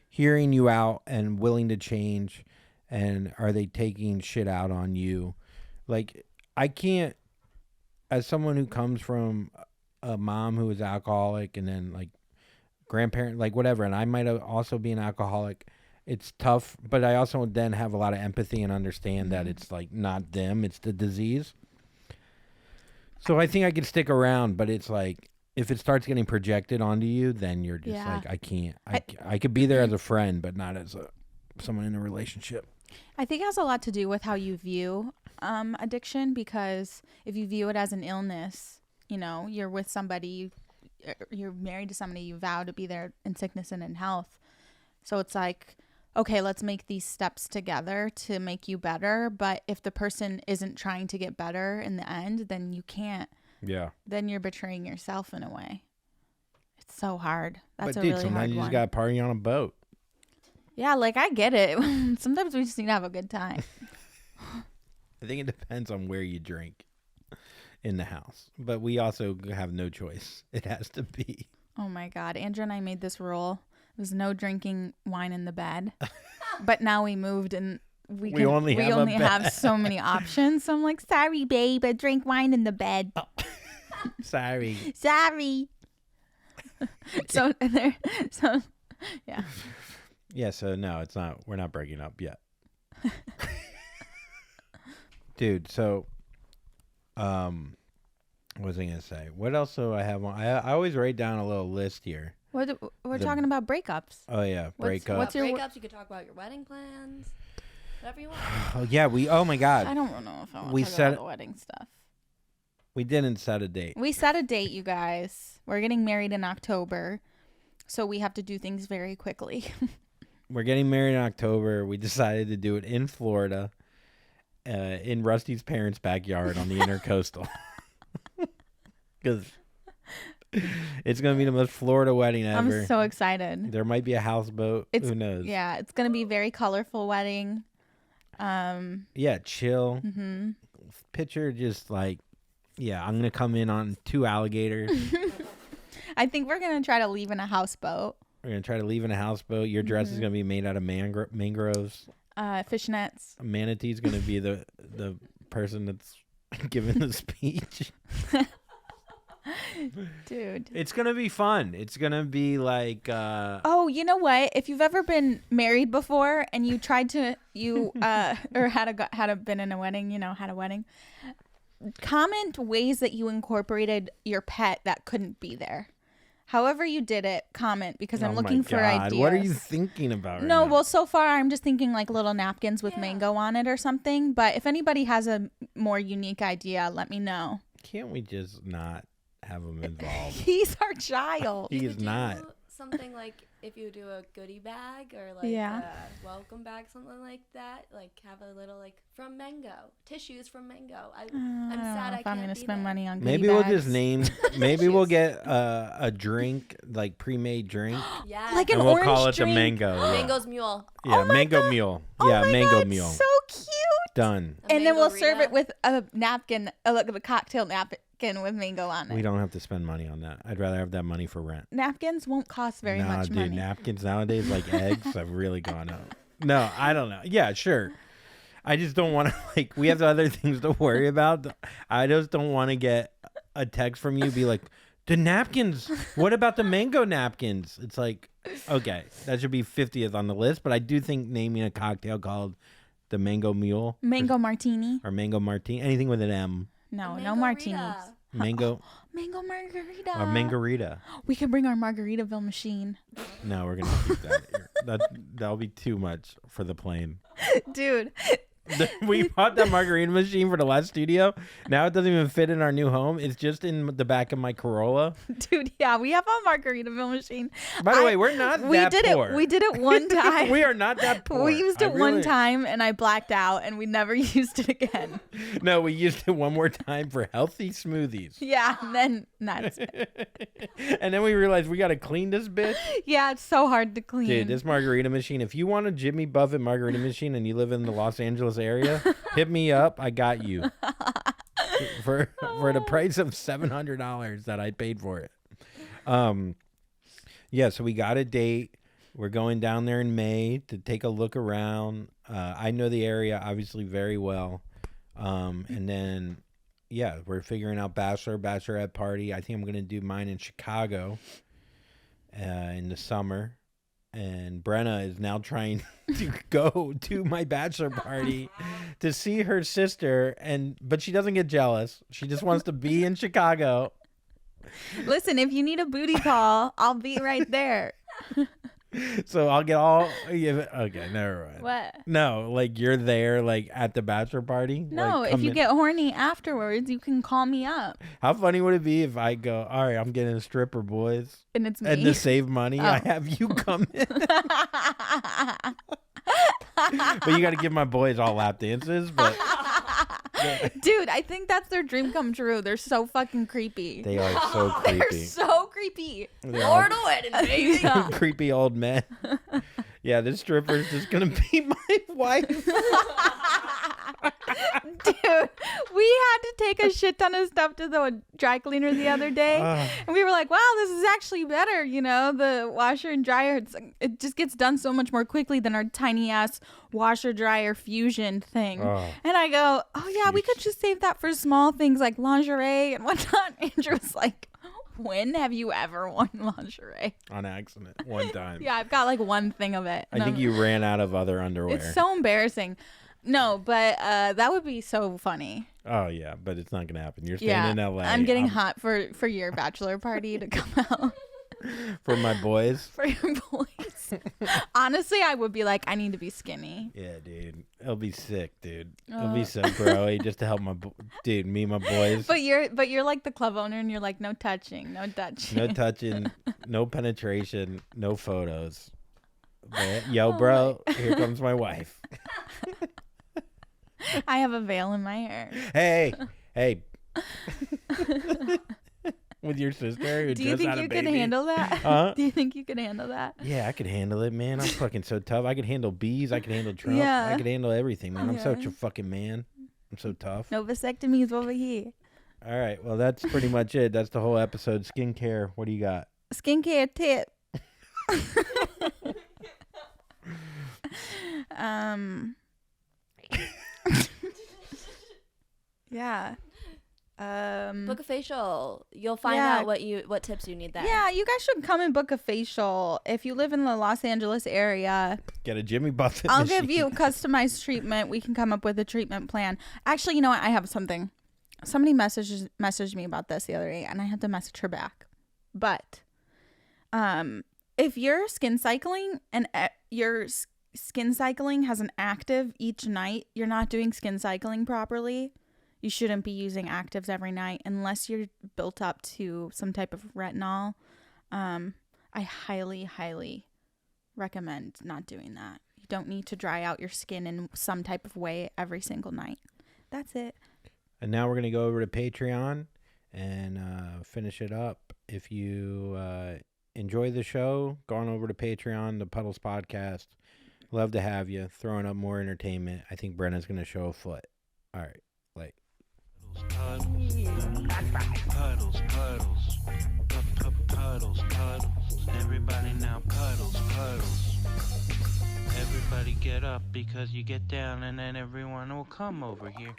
hearing you out and willing to change, and are they taking shit out on you? Like, I can't, as someone who comes from a mom who is alcoholic and then like grandparent, like whatever, and I might also be an alcoholic. It's tough, but I also then have a lot of empathy and understand that it's like not them, it's the disease. So I think I could stick around, but it's like, if it starts getting projected onto you, then you're just Yeah. like, I can't. I could be there as a friend, but not as someone in a relationship. I think it has a lot to do with how you view addiction, because if you view it as an illness, you know, you're with somebody, you're married to somebody, you vow to be there in sickness and in health. So it's like, okay, let's make these steps together to make you better. But if the person isn't trying to get better in the end, then you can't. Yeah. Then you're betraying yourself in a way. It's so hard. That's but a dude, really sometimes hard you one. just got to party on a boat. Yeah, like I get it. Sometimes we just need to have a good time. I think it depends on where you drink in the house. But we also have no choice. It has to be. Oh my God. Andrew and I made this rule. There's no drinking wine in the bed. But now we moved and we only have so many options. So I'm like, sorry, babe, I drink wine in the bed. Sorry. Sorry. So yeah. Yeah, so no, it's not. We're not breaking up yet. Dude, so what was I gonna say? What else do I have on? I always write down a little list here. We're talking about breakups. Oh yeah, breakup. what's your breakups? You could talk about your wedding plans. Whatever you want. Oh yeah, oh my God. I don't know if I want We to talk said- about the wedding stuff. We didn't set a date. We set a date, you guys. We're getting married in October. So we have to do things very quickly. We're getting married in October. We decided to do it in Florida, in Rusty's parents' backyard on the Intercoastal. Because it's going to be the most Florida wedding ever. I'm so excited. There might be a houseboat. Who knows? Yeah, it's going to be a very colorful wedding. Yeah, chill. Mm-hmm. Picture just like, yeah, I'm going to come in on 2 alligators. I think we're going to try to leave in a houseboat. We're gonna try to leave in a houseboat. Your dress is gonna be made out of mangroves. Fishnets. Manatee's gonna be the person that's giving the speech. Dude. It's gonna be fun. It's gonna be like Oh, you know what? If you've ever been married before and you tried to or had been in a wedding, had a wedding, comment ways that you incorporated your pet that couldn't be there. However you did it, comment, because I'm looking for ideas. What are you thinking about right No, now? well, so far I'm just thinking like little napkins with mango on it or something. But if anybody has a more unique idea, let me know. Can't we just not have him involved? He's our child. He is not. Something like if you do a goodie bag or like Yeah. a welcome bag, something like that. Like have a little like from Mango, tissues from Mango. I'm I don't sad know I if I'm can't gonna be spend there. money on Maybe goodie we'll bags. just name. Maybe we'll get a drink, like pre-made drink, Yeah, Like an and we'll orange call it drink. the mango. Yeah, Mango's Mule. yeah, Oh my mango God. mule. Oh Yeah, my mango God, mule. so cute. Done. A And then we'll serve it Mangorita. with a napkin, a cocktail napkin with mango on it. We don't have to spend money on that. I'd rather have that money for rent. Napkins won't cost very Nah, much dude, money. napkins nowadays, like eggs, have really gone up. No, I don't know. Yeah, sure. I just don't want to, like, we have other things to worry about. I just don't want to get a text from you be like, the napkins, what about the mango napkins? It's like, okay, that should be 50th on the list, but I do think naming a cocktail called the Mango Mule Mango martini. or Mango Martini, anything with an M, No, A no Mangorita. martinis. Mango Mango margarita. or Mangorita. We could bring our Margaritaville machine. No, we're going to keep that here. That'll be too much for the plane. Dude, We bought that margarita machine for the last studio. Now it doesn't even fit in our new home. It's just in the back of my Corolla. yeah, we have a Margaritaville machine. By the way, we're not We that did poor. it. We did it one time. We are not that poor. We used I it one really- time and I blacked out and we never used it again. No, we used it one more time for healthy smoothies. Yeah, and then that's it. And then we realized we got to clean this bitch. Yeah, it's so hard to clean. Dude, this margarita machine, if you want a Jimmy Buffett margarita machine and you live in the Los Angeles area, hit me up. I got you. For the price of $700 that I paid for it. Yeah, so we got a date. We're going down there in May to take a look around. I know the area obviously very well. And then, yeah, we're figuring out bachelorette party. I think I'm going to do mine in Chicago in the summer. And Brenna is now trying to go to my bachelor party to see her sister, but she doesn't get jealous. She just wants to be in Chicago. Listen, if you need a booty call, I'll be right there. So I'll get all okay, never mind. What? No, like you're there like at the bachelor party? No, Like, if come you in- get horny afterwards, you can call me up. How funny would it be if I go, all right, I'm getting a stripper, boys. And it's me. And to save money, I Oh. have you come in. But you got to give my boys all lap dances. But Dude, I think that's their dream come true. They're so fucking creepy. they are so They're creepy. so creepy. They're all Lord Wedding, baby. Yeah. creepy old men. Yeah, this stripper's just going to be my wife. Dude, we had to take a shit ton of stuff to the dry cleaner the other day. And we were like, wow, this is actually better. You know, the washer and dryer, it just gets done so much more quickly than our tiny ass washer dryer fusion thing. Oh. And I go, oh yeah, we could just save that for small things like lingerie and whatnot. Andrew was like, when have you ever worn lingerie? On accident one time. Yeah, I've got like one thing of it. I And think I'm- you ran out of other underwear. It's so embarrassing. No, but that would be so funny. Oh, yeah, but it's not going to happen. You're staying Yeah, in LA. I'm getting hot for your bachelor party to come out For my boys. for your boys. Honestly, I would be like, I need to be skinny. Yeah, dude. It'll be sick, dude. It'll be so growy just to help dude, me and my boys. But you're like the club owner, and you're like, no touching, no touching. No touching, no penetration, no photos. But, yo, bro, here comes my wife. I have a veil in my hair. Hey. With your sister who Do you just think had a you could baby. handle that? Huh? Do you think you could handle that? Yeah, I could handle it, man. I'm fucking so tough. I could handle bees. I could handle Trump. Yeah. I could handle everything, man. I'm Yeah. such a fucking man. I'm so tough. No vasectomies over here. All right. Well, that's pretty much it. That's the whole episode. Skincare. What do you got? Skincare tip. Yeah. Book a facial. You'll find Yeah. out what tips you need there. Yeah, you guys should come and book a facial. If you live in the Los Angeles area, Get a Jimmy Buffett I'll machine. give you customized treatment. We can come up with a treatment plan. Actually, you know what? I have something. Somebody messaged me about this the other day, and I had to message her back. But if you're skin cycling and your skin cycling has an active each night, you're not doing skin cycling properly. You shouldn't be using actives every night unless you're built up to some type of retinol. I highly, highly recommend not doing that. You don't need to dry out your skin in some type of way every single night. That's it. And now we're going to go over to Patreon and finish it up. If you enjoy the show, go on over to Patreon, the Puddles Podcast. Love to have you. Throwing up more entertainment. I think Brenna's going to show a foot. All right. Like. Puddles, puddles. Everybody now puddles. Everybody get up because you get down and then everyone will come over here.